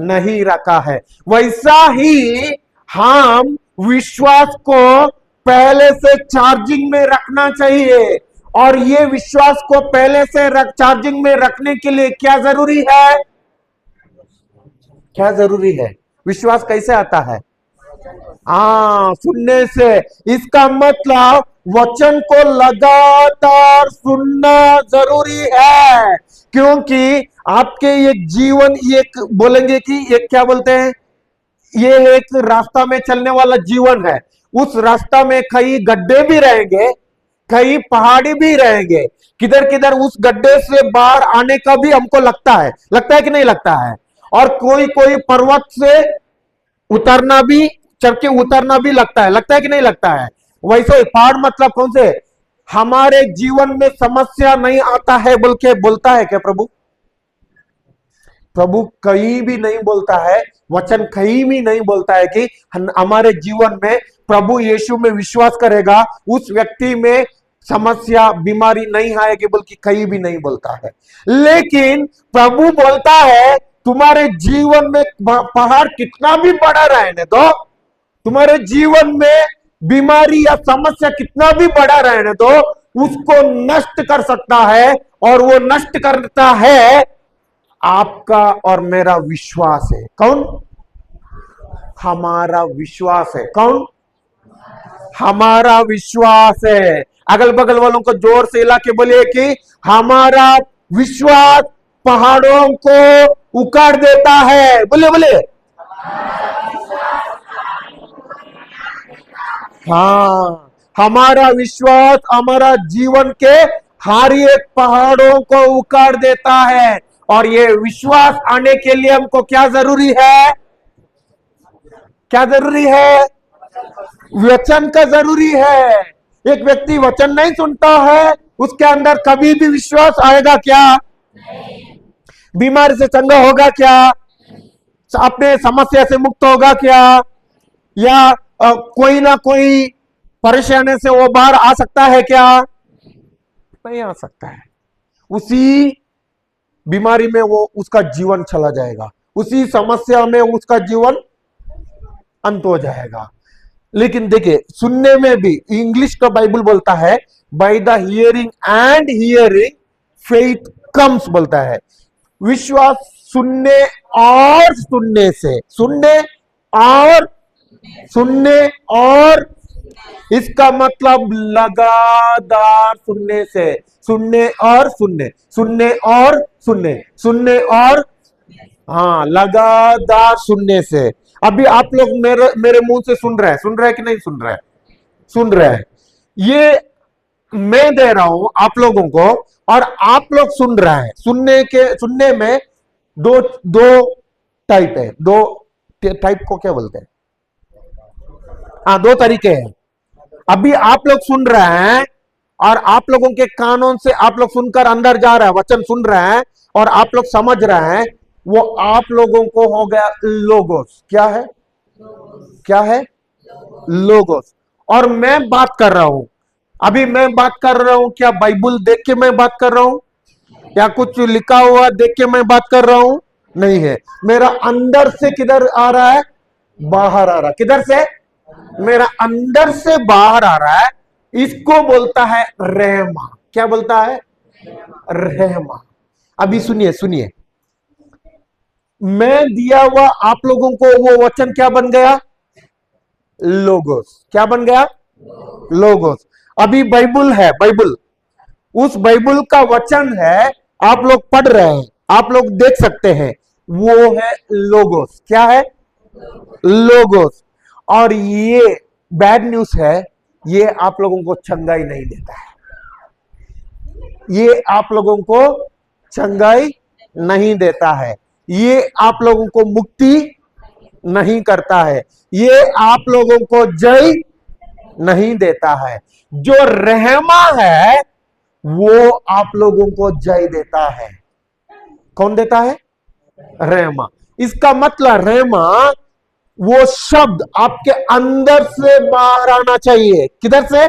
नहीं रखा है। वैसा ही हम विश्वास को पहले से चार्जिंग में रखना चाहिए। और ये विश्वास को पहले से चार्जिंग में रखने के लिए क्या जरूरी है? क्या जरूरी है? विश्वास कैसे आता है? सुनने से। इसका मतलब वचन को लगातार सुनना जरूरी है, क्योंकि आपके ये जीवन, ये बोलेंगे कि ये क्या बोलते हैं, ये एक रास्ता में चलने वाला जीवन है। उस रास्ता में कई गड्ढे भी रहेंगे, कई पहाड़ी भी रहेंगे, किधर किधर उस गड्ढे से बाहर आने का भी हमको लगता है कि नहीं लगता है? और कोई पर्वत से उतरना भी, चढ़ के उतरना भी लगता है कि नहीं लगता है? वैसे पहाड़ मतलब कौन से? हमारे जीवन में समस्या नहीं आता है बोल के बोलता है क्या प्रभु? प्रभु कहीं भी नहीं बोलता है, वचन कहीं भी नहीं बोलता है कि हमारे जीवन में प्रभु यीशु में विश्वास करेगा उस व्यक्ति में समस्या, बीमारी नहीं आएगी बोल के कहीं भी नहीं बोलता है। लेकिन प्रभु बोलता है तुम्हारे जीवन में पहाड़ कितना भी बड़ा रहने दो, तुम्हारे जीवन में बीमारी या समस्या कितना भी बड़ा रहने दो, उसको नष्ट कर सकता है, और वो नष्ट करता है आपका और मेरा विश्वास है। कौन? हमारा विश्वास है। कौन? हमारा विश्वास है। अगल बगल वालों को जोर से हिला के बोलिए कि हमारा विश्वास पहाड़ों को उखाड़ देता है। बोले बोले। हाँ, हमारा विश्वास हमारा जीवन के हर एक पहाड़ों को उखाड़ देता है। और ये विश्वास आने के लिए हमको क्या जरूरी है? क्या जरूरी है? वचन का जरूरी है। एक व्यक्ति वचन नहीं सुनता है, उसके अंदर कभी भी विश्वास आएगा क्या? बीमारी से चंगा होगा क्या? अपने समस्या से मुक्त होगा क्या? या कोई ना कोई परेशानी से वो बाहर आ सकता है क्या? नहीं आ सकता है। उसी बीमारी में वो उसका जीवन चला जाएगा, उसी समस्या में उसका जीवन अंत हो जाएगा। लेकिन देखिए, सुनने में भी इंग्लिश का बाइबल बोलता है by the hearing and hearing faith comes, बोलता है विश्वास सुनने और सुनने से, सुनने और सुनने और, इसका मतलब लगातार सुनने से, सुनने और सुनने, सुनने और सुनने, सुनने और, हाँ, लगातार सुनने से। अभी आप लोग मेरे मुंह से सुन रहे हैं कि नहीं सुन रहे हैं? सुन रहे हैं। ये मैं दे रहा हूं आप लोगों को, और आप लोग सुन रहे हैं। सुनने में दो टाइप है। दो टाइप को क्या बोलते हैं? हाँ, दो तरीके हैं। अभी आप लोग सुन रहे हैं, और आप लोगों के कानों से आप लोग सुनकर अंदर जा रहे हैं, वचन सुन रहे हैं और आप लोग समझ रहे हैं, वो आप लोगों को हो गया लोगोस। क्या है? क्या है? लोगोस। और मैं बात कर रहा हूं, अभी मैं बात कर रहा हूं, क्या बाइबल देख के मैं बात कर रहा हूं, या कुछ लिखा हुआ देख के मैं बात कर रहा हूं? नहीं है। मेरा अंदर से किधर आ रहा है? बाहर आ रहा है। किधर से? मेरा अंदर से बाहर आ रहा है। इसको बोलता है रहमा। क्या बोलता है? रहमा। अभी सुनिए सुनिए, मैं दिया हुआ आप लोगों को वो वचन क्या बन गया? लोगोस। क्या बन गया? लोगोस। अभी बाइबल है, बाइबल, उस बाइबल का वचन है, आप लोग पढ़ रहे हैं, आप लोग देख सकते हैं, वो है लोगोस। क्या है? लोगोस। और ये बैड न्यूज है, ये आप लोगों को चंगाई नहीं देता है। ये आप लोगों को चंगाई नहीं देता है। ये आप लोगों को मुक्ति नहीं करता है। ये आप लोगों को जय नहीं देता है। जो रहमा है वो आप लोगों को जय देता है। कौन देता है? रहमा। इसका मतलब रहमा, वो शब्द आपके अंदर से बाहर आना चाहिए। किधर से?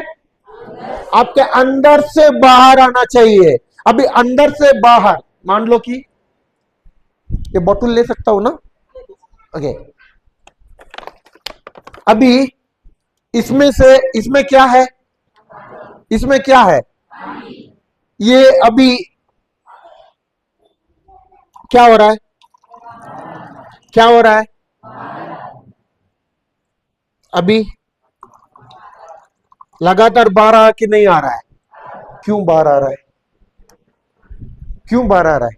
आपके अंदर से बाहर आना चाहिए। अभी अंदर से बाहर, मान लो कि ये बोतल ले सकता हूं ना? ओके। अभी इसमें से, इसमें क्या है? इसमें क्या है? ये अभी क्या हो रहा है? क्या हो रहा है? अभी लगातार बाहर आ कि नहीं आ रहा है? क्यों बाहर आ रहा है? क्यों बाहर आ रहा है?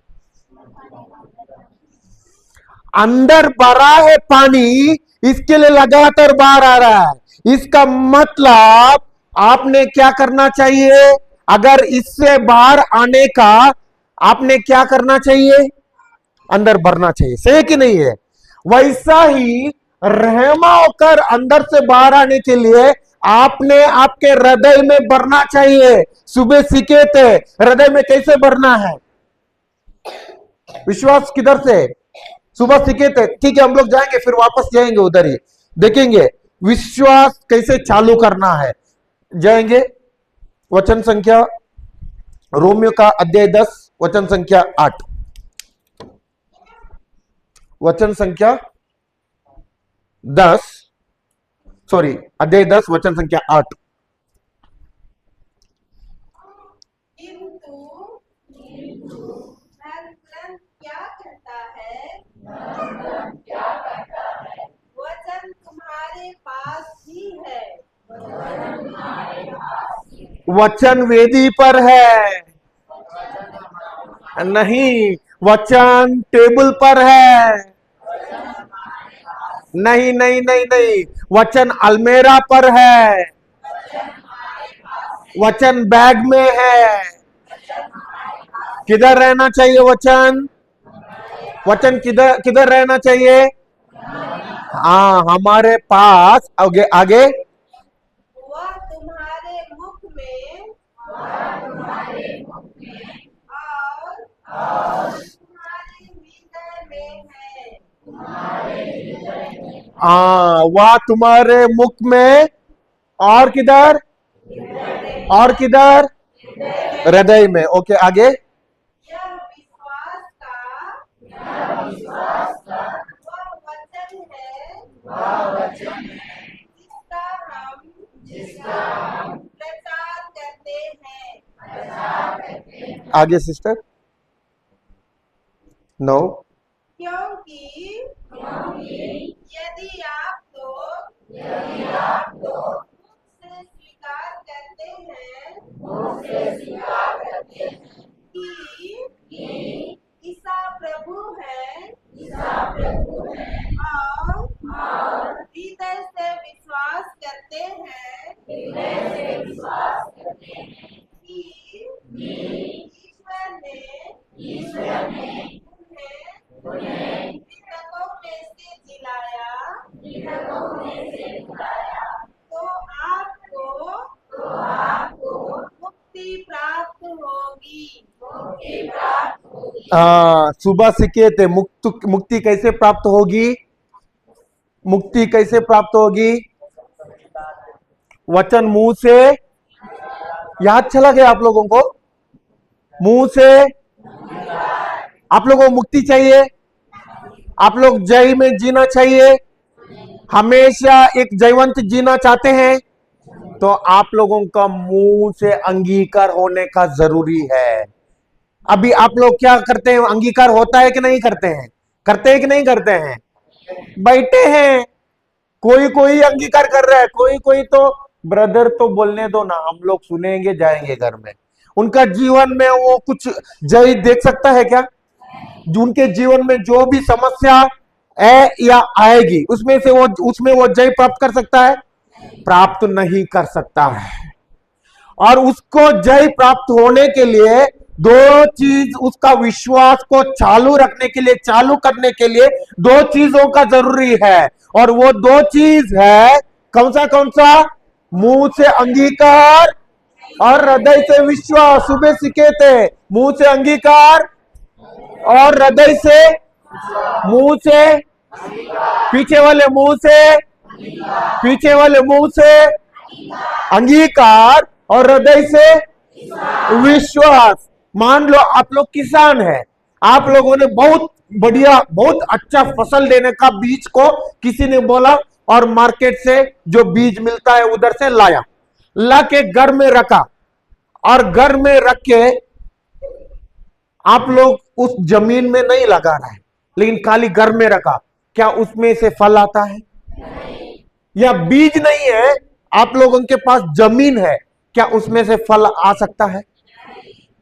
अंदर भरा है पानी, इसके लिए लगातार बाहर आ रहा है। इसका मतलब आपने क्या करना चाहिए? अगर इससे बाहर आने का, आपने क्या करना चाहिए? अंदर भरना चाहिए। सही कि नहीं है? वैसा ही रहमा होकर अंदर से बाहर आने के लिए आपने आपके हृदय में भरना चाहिए। सुबह सीखे थे हृदय में कैसे भरना है? विश्वास किधर से? सुबह सीखे थे। ठीक है, हम लोग जाएंगे, फिर वापस जाएंगे, उधर ही देखेंगे विश्वास कैसे चालू करना है। जाएंगे वचन संख्या, रोमियो का अध्याय 10 वचन संख्या 8, वचन संख्या 10 सॉरी, अध्याय 10 वचन संख्या 8। किंतु धर्मग्रंथ क्या कहता है? वचन तुम्हारे पास ही है। वचन वेदी पर है, नहीं। वचन टेबल पर है, नहीं नहीं नहीं नहीं। वचन अलमेरा पर है, वचन बैग में है। किधर रहना चाहिए वचन? वचन किधर किधर रहना चाहिए? हाँ, हमारे पास। आगे आगे। वह तुम्हारे मुख में और तुम्हारे हृदय में है। वह तुम्हारे मुख में और किधर? और किधर? हृदय में। ओके, आगे। यह विश्वास का वह वचन है जिसका हम प्रचार करते हैं। आगे सिस्टर। नो। क्योंकि यदि आप लोग मुख से स्वीकार करते हैं कि ईसा प्रभु है और हृदय से विश्वास करते हैं कि ईश्वर ने उन्हें मृतकों में से जिलाया, तो आपको मुक्ति प्राप्त होगी। सुबह सीखे थे मुक्ति कैसे प्राप्त होगी? मुक्ति कैसे प्राप्त होगी? वचन मुंह से। याद चला गया आप लोगों को? मुंह से। आप लोगों को मुक्ति चाहिए? आप लोग जय में जीना चाहिए? हमेशा एक जयवंत जीना चाहते हैं? तो आप लोगों का मुंह से अंगीकार होने का जरूरी है। अभी आप लोग क्या करते हैं? अंगीकार होता है कि नहीं करते हैं? करते हैं कि नहीं करते हैं? बैठे हैं, कोई कोई अंगीकार कर रहा है, कोई कोई तो ब्रदर तो बोलने दो ना, हम लोग सुनेंगे, जाएंगे घर में। उनका जीवन में वो कुछ जय देख सकता है क्या? उनके जीवन में जो भी समस्या है या आएगी, उसमें वो जय प्राप्त कर सकता है? प्राप्त नहीं कर सकता है। और उसको जय प्राप्त होने के लिए दो चीज, उसका विश्वास को चालू रखने के लिए, चालू करने के लिए दो चीजों का जरूरी है। और वो दो चीज है, कौन सा? मुंह से अंगीकार और हृदय से विश्वास। सुबह सीखे थे, मुंह से अंगीकार और हृदय से, मुंह से, पीछे वाले मुंह से, पीछे वाले मुंह से अंगीकार और हृदय से विश्वास। मान लो आप लोग किसान हैं, आप लोगों ने बहुत बढ़िया, बहुत अच्छा फसल देने का बीज को किसी ने बोला और मार्केट से जो बीज मिलता है उधर से ला के घर में रखा, और घर में रख के आप लोग उस जमीन में नहीं लगा रहे, लेकिन खाली घर में रखा, क्या उसमें से फल आता है? या बीज नहीं है, आप लोगों के पास जमीन है, क्या उसमें से फल आ सकता है?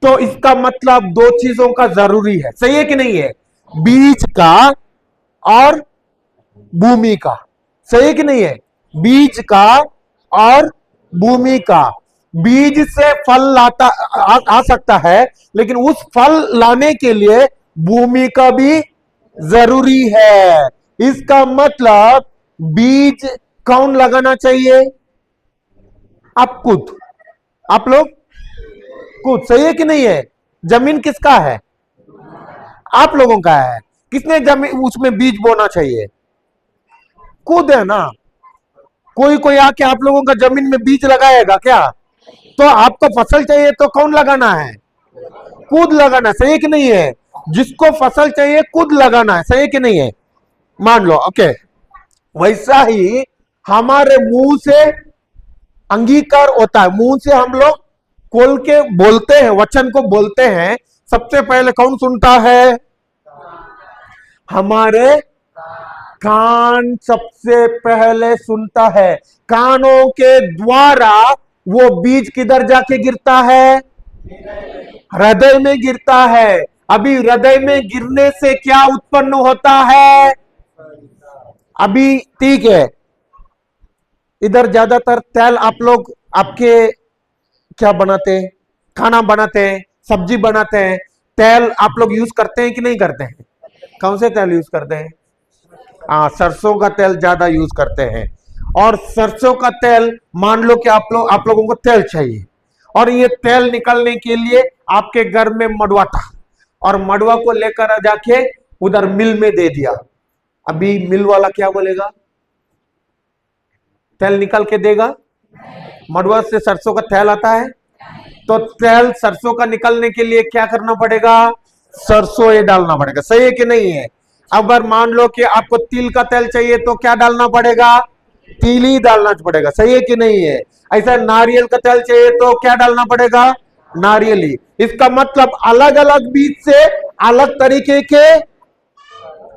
तो इसका मतलब दो चीजों का जरूरी है, सही है कि नहीं है? बीज का और भूमि का, सही है कि नहीं है? बीज का और भूमि का। बीज से फल आ सकता है, लेकिन उस फल लाने के लिए भूमि का भी जरूरी है। इसका मतलब बीज कौन लगाना चाहिए? आप खुद, आप लोग खुद, सही है कि नहीं है? जमीन किसका है? आप लोगों का है। किसने जमीन उसमें बीज बोना चाहिए? खुद है ना। कोई आके आप लोगों का जमीन में बीज लगाएगा क्या? तो आपको फसल चाहिए तो कौन लगाना है? खुद लगाना, सही है कि नहीं है? जिसको फसल चाहिए खुद लगाना है, सही है कि नहीं है? मान लो, ओके। वैसा ही हमारे मुंह से अंगीकार होता है, मुंह से हम लोग खोल के बोलते हैं, वचन को बोलते हैं। सबसे पहले कौन सुनता है? हमारे कान सबसे पहले सुनता है। कानों के द्वारा वो बीज किधर जाके गिरता है? हृदय में गिरता है। अभी हृदय में गिरने से क्या उत्पन्न होता है? अभी ठीक है, इधर ज्यादातर तेल आप लोग आपके क्या बनाते हैं? खाना बनाते हैं, सब्जी बनाते हैं, तेल आप लोग यूज करते हैं कि नहीं करते हैं? कौन से तेल यूज करते हैं? हाँ, सरसों का तेल ज्यादा यूज करते हैं। और सरसों का तेल, मान लो कि आप लोगों को तेल चाहिए, और ये तेल निकलने के लिए आपके घर में मड़वा था, और मड़वा को लेकर जाके उधर मिल में दे दिया। अभी मिल वाला क्या बोलेगा? तेल निकल के देगा? मड़वा से सरसों का तेल आता है, तो तेल सरसों का निकलने के लिए क्या करना पड़ेगा? सरसों ये डालना पड़ेगा। सही है कि नहीं है? अगर मान लो कि आपको तिल का तेल चाहिए तो क्या डालना पड़ेगा? तिल ही डालना पड़ेगा। सही है कि नहीं है? ऐसा नारियल का तेल चाहिए तो क्या डालना पड़ेगा? नारियल ही। इसका मतलब अलग अलग बीज से अलग तरीके के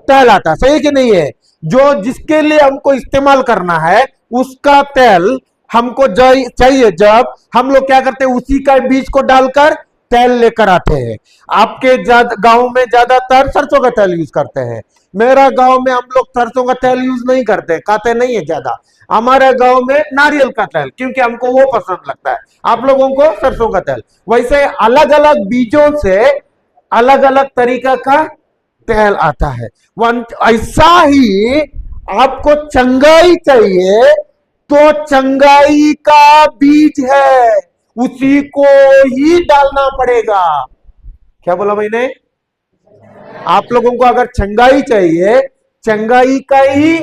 तेल आता। सही है कि नहीं है? जो जिसके लिए हमको इस्तेमाल करना है उसका तेल हमको चाहिए, जब हम लोग क्या करते हैं, उसी का बीज को डालकर तेल लेकर आते हैं। आपके गांव में ज्यादातर सरसों का तेल यूज करते हैं। मेरा गांव में हम लोग सरसों का तेल यूज नहीं करते, खाते नहीं है ज्यादा। हमारे गांव में नारियल का तेल, क्योंकि हमको वो पसंद लगता है, आप लोगों को सरसों का तेल। वैसे अलग अलग बीजों से अलग अलग तरीका का तेल आता है। ऐसा ही आपको चंगाई चाहिए तो चंगाई का बीज है, उसी को ही डालना पड़ेगा। क्या बोला मैंने? आप लोगों को अगर चंगाई चाहिए, चंगाई का ही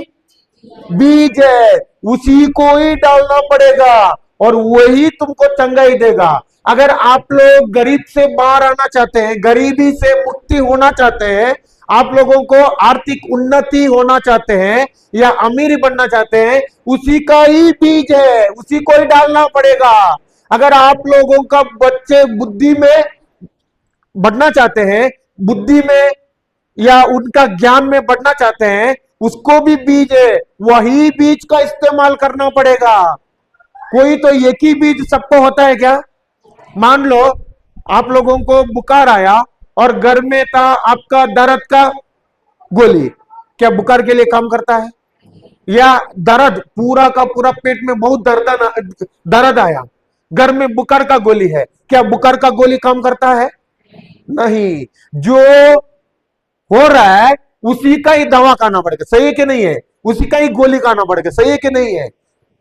बीज है, उसी को ही डालना पड़ेगा, और वही तुमको चंगाई देगा। अगर आप लोग गरीब से बाहर आना चाहते हैं, गरीबी से मुक्ति होना चाहते हैं, आप लोगों को आर्थिक उन्नति होना चाहते हैं, या अमीरी बनना चाहते हैं, उसी का ही बीज है, उसी को ही डालना पड़ेगा। अगर आप लोगों का बच्चे बुद्धि में बढ़ना चाहते हैं, बुद्धि में या उनका ज्ञान में बढ़ना चाहते हैं, उसको भी बीज है, वही बीज का इस्तेमाल करना पड़ेगा। कोई तो एक ही बीज सबको होता है क्या? मान लो आप लोगों को बुखार आया और घर में था आपका दर्द का गोली, क्या बुखार के लिए काम करता है? या दर्द पूरा का पूरा पेट में बहुत दर्द आया, घर में बुखार का गोली है, क्या बुखार का गोली काम करता है? नहीं। जो हो रहा है उसी का ही दवा खाना पड़ेगा। सही है कि नहीं है? उसी का ही गोली खाना पड़ेगा। सही है कि नहीं है?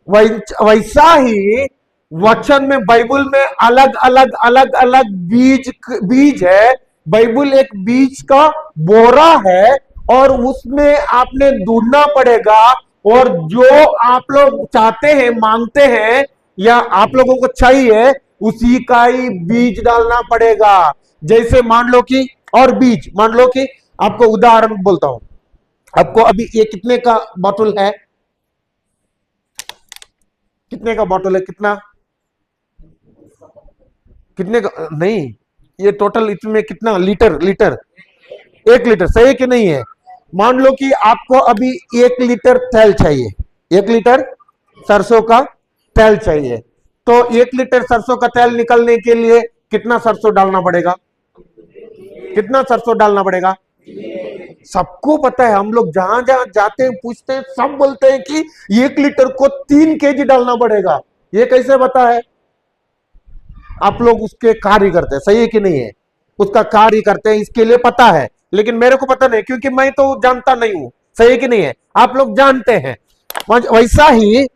वैसा ही वचन में, बाइबल में अलग अलग अलग अलग बीज है। बाइबल एक बीज का बोरा है, और उसमें आपने ढूंढना पड़ेगा, और जो आप लोग चाहते हैं, मांगते हैं, या आप लोगों को चाहिए, उसी का ही बीज डालना पड़ेगा। जैसे मान लो कि, और बीज मान लो कि, आपको उदाहरण बोलता हूं, आपको अभी ये कितने का बोतल है? कितने का बोतल है? कितने का? नहीं, ये टोटल इसमें कितना लीटर? 1 लीटर। सही है कि नहीं है? मान लो कि आपको अभी 1 लीटर तेल चाहिए, 1 लीटर सरसों का तेल चाहिए, तो 1 लीटर सरसों का तेल निकलने के लिए कितना सरसों डालना पड़ेगा? कितना सरसों डालना पड़ेगा? सबको पता है, हम लोग जहां जहां जाते हैं पूछते हैं, सब बोलते हैं कि 1 लीटर को 3 केजी डालना पड़ेगा। ये कैसे पता है? आप लोग उसके कार्य करते हैं। सही है कि नहीं है? उसका कार्य करते हैं, इसके लिए पता है, लेकिन मेरे को पता नहीं, क्योंकि मैं तो जानता नहीं हूं। सही है कि नहीं है? आप लोग जानते हैं। वैसा ही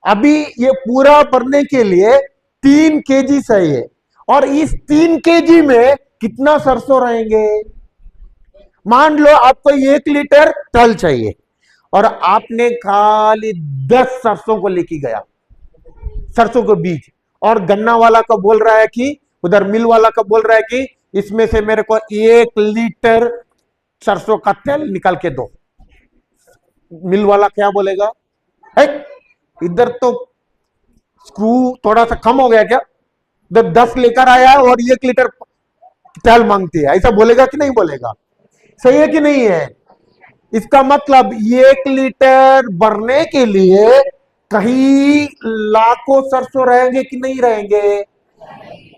अभी ये पूरा भरने के लिए 3 केजी चाहिए, और इस 3 केजी में कितना सरसों रहेंगे? मान लो आपको 1 लीटर तेल चाहिए, और आपने खाली 10 सरसों को लेके गया, सरसों को बीज, और गन्ना वाला को बोल रहा है कि, उधर मिल वाला को बोल रहा है कि इसमें से मेरे को 1 लीटर सरसों का तेल निकाल के दो। मिल वाला क्या बोलेगा? है, इधर तो स्क्रू थोड़ा सा कम हो गया क्या, इधर 10 लेकर आया है और 1 लीटर तेल मांगती है, ऐसा बोलेगा कि नहीं बोलेगा? सही है कि नहीं है? इसका मतलब 1 लीटर भरने के लिए कहीं लाखों सरसों रहेंगे कि नहीं रहेंगे?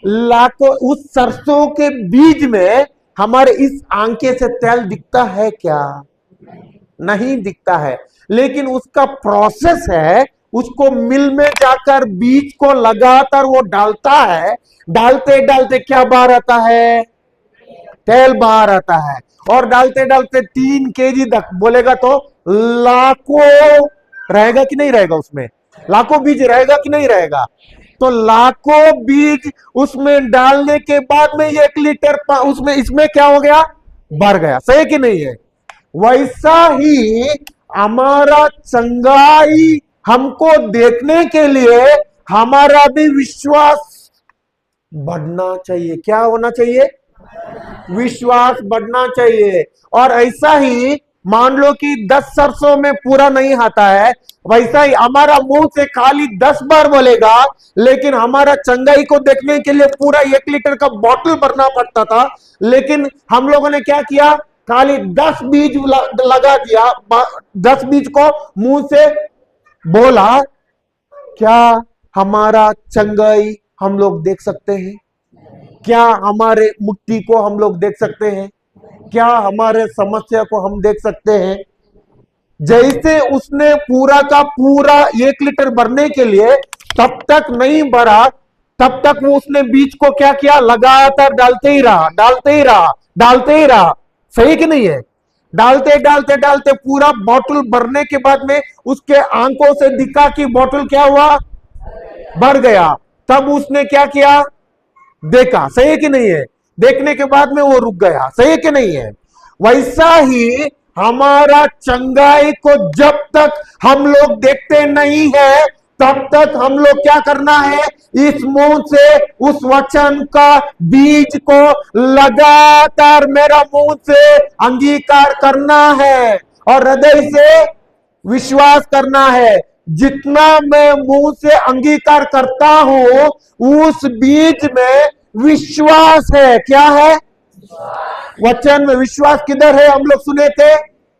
लाखों। उस सरसों के बीज में हमारे इस आंखें से तेल दिखता है क्या? नहीं दिखता है। लेकिन उसका प्रोसेस है, उसको मिल में जाकर बीज को लगातार वो डालता है, डालते डालते क्या बाहर आता है? तेल बाहर आता है। और डालते डालते 3 केजी तक बोलेगा तो लाखों रहेगा कि नहीं रहेगा? उसमें लाखों बीज रहेगा कि नहीं रहेगा? तो लाखों बीज उसमें डालने के बाद में 1 लीटर उसमें इसमें क्या हो गया? भर गया। सही कि नहीं है? वैसा ही हमारा चंगाई हमको देखने के लिए हमारा भी विश्वास बढ़ना चाहिए। क्या होना चाहिए? विश्वास बढ़ना चाहिए। और ऐसा ही मान लो कि 10 सरसों में पूरा नहीं आता है, वैसा ही हमारा मुंह से खाली 10 बार बोलेगा, लेकिन हमारा चंगाई को देखने के लिए पूरा 1 लीटर का बोतल भरना पड़ता था। लेकिन हम लोगों ने क्या किया? खाली 10 बीज लगा दिया, 10 बीज को मुंह से बोला। क्या हमारा चंगाई हम लोग देख सकते हैं? क्या हमारे मुक्ति को हम लोग देख सकते हैं? क्या हमारे समस्या को हम देख सकते हैं? जैसे उसने पूरा का पूरा 1 लीटर भरने के लिए तब तक नहीं भरा, तब तक वो उसने बीज को क्या किया? लगातार डालते ही रहा, डालते ही रहा, डालते ही रहा। सही कि नहीं है? डालते डालते डालते पूरा बोतल भरने के बाद में उसके आंखों से दिखा कि बोतल क्या हुआ? भर गया। तब उसने क्या किया? देखा। सही है कि नहीं है? देखने के बाद में वो रुक गया। सही है कि नहीं है? वैसा ही हमारा चंगाई को जब तक हम लोग देखते नहीं है, तब तक हम लोग क्या करना है? इस मुंह से उस वचन का बीज को लगातार मेरा मुंह से अंगीकार करना है और हृदय से विश्वास करना है। जितना मैं मुंह से अंगीकार करता हूं, उस बीज में विश्वास है। क्या है? वचन में। विश्वास किधर है? हम लोग सुने थे,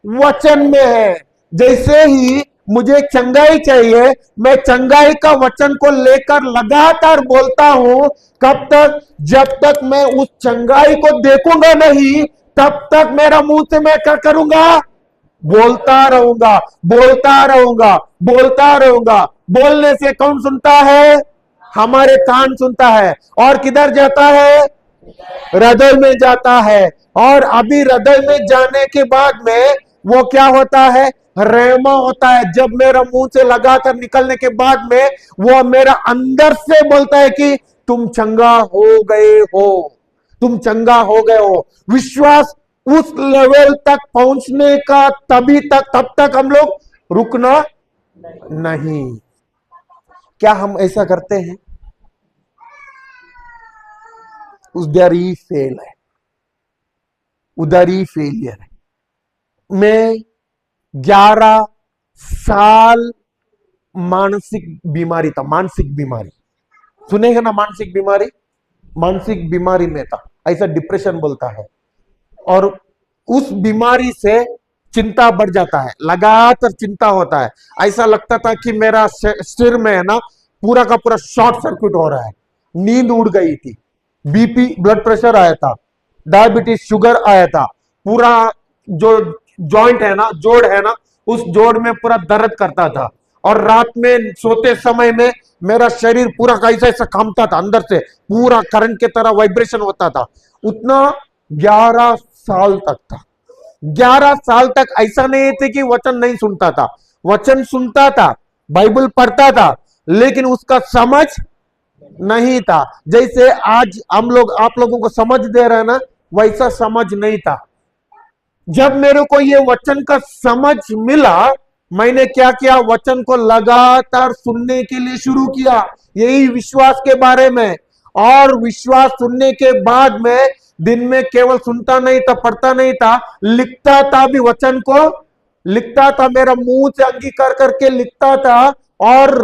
वचन में है। जैसे ही मुझे चंगाई चाहिए, मैं चंगाई का वचन को लेकर लगातार बोलता हूं। कब तक? जब तक मैं उस चंगाई को देखूंगा नहीं, तब तक मेरा मुंह से मैं क्या करूंगा? बोलता रहूंगा, बोलता रहूंगा, बोलता रहूंगा। बोलने से कौन सुनता है? हमारे कान सुनता है। और किधर जाता है? हृदय में जाता है। और अभी हृदय में जाने के बाद में वो क्या होता है? रेमा होता है। जब मेरा मुंह से लगातार निकलने के बाद में वो मेरा अंदर से बोलता है कि तुम चंगा हो गए हो, तुम चंगा हो गए हो। विश्वास उस लेवल तक पहुंचने का तब तक हम लोग रुकना नहीं। क्या हम ऐसा करते हैं? उधर ही फेल है, उधर ही फेलियर है। मैं 11 साल मानसिक बीमारी था। मानसिक बीमारी सुनेगा ना? मानसिक बीमारी, मानसिक बीमारी में था। ऐसा डिप्रेशन बोलता है। और उस बीमारी से चिंता बढ़ जाता है, लगातार चिंता होता है। ऐसा लगता था कि मेरा सिर में है ना पूरा का पूरा शॉर्ट सर्किट हो रहा है। नींद उड़ गई थी, बीपी ब्लड प्रेशर आया था, डायबिटीज शुगर आया था। पूरा जो जॉइंट है ना, जोड़ है ना, उस जोड़ में पूरा दर्द करता था। और रात में सोते समय में मेरा शरीर पूरा कैसा ऐसा कांपता था, अंदर से पूरा करंट की तरह वाइब्रेशन होता था। उतना 11 साल तक था। 11 साल तक ऐसा नहीं थे कि वचन नहीं सुनता था, वचन सुनता था, बाइबल पढ़ता था, लेकिन उसका समझ नहीं था। जैसे आज हम लोग आप लोगों को समझ दे रहे हैं ना, वैसा समझ नहीं था। जब मेरे को ये वचन का समझ मिला, मैंने क्या किया? वचन को लगातार सुनने के लिए शुरू किया, यही विश्वास के बारे में। और विश्वास सुनने के बाद में दिन में केवल सुनता नहीं था, पढ़ता नहीं था, लिखता था भी वचन को लिखता था, मेरा मुंह से अंगी कर करके लिखता था। और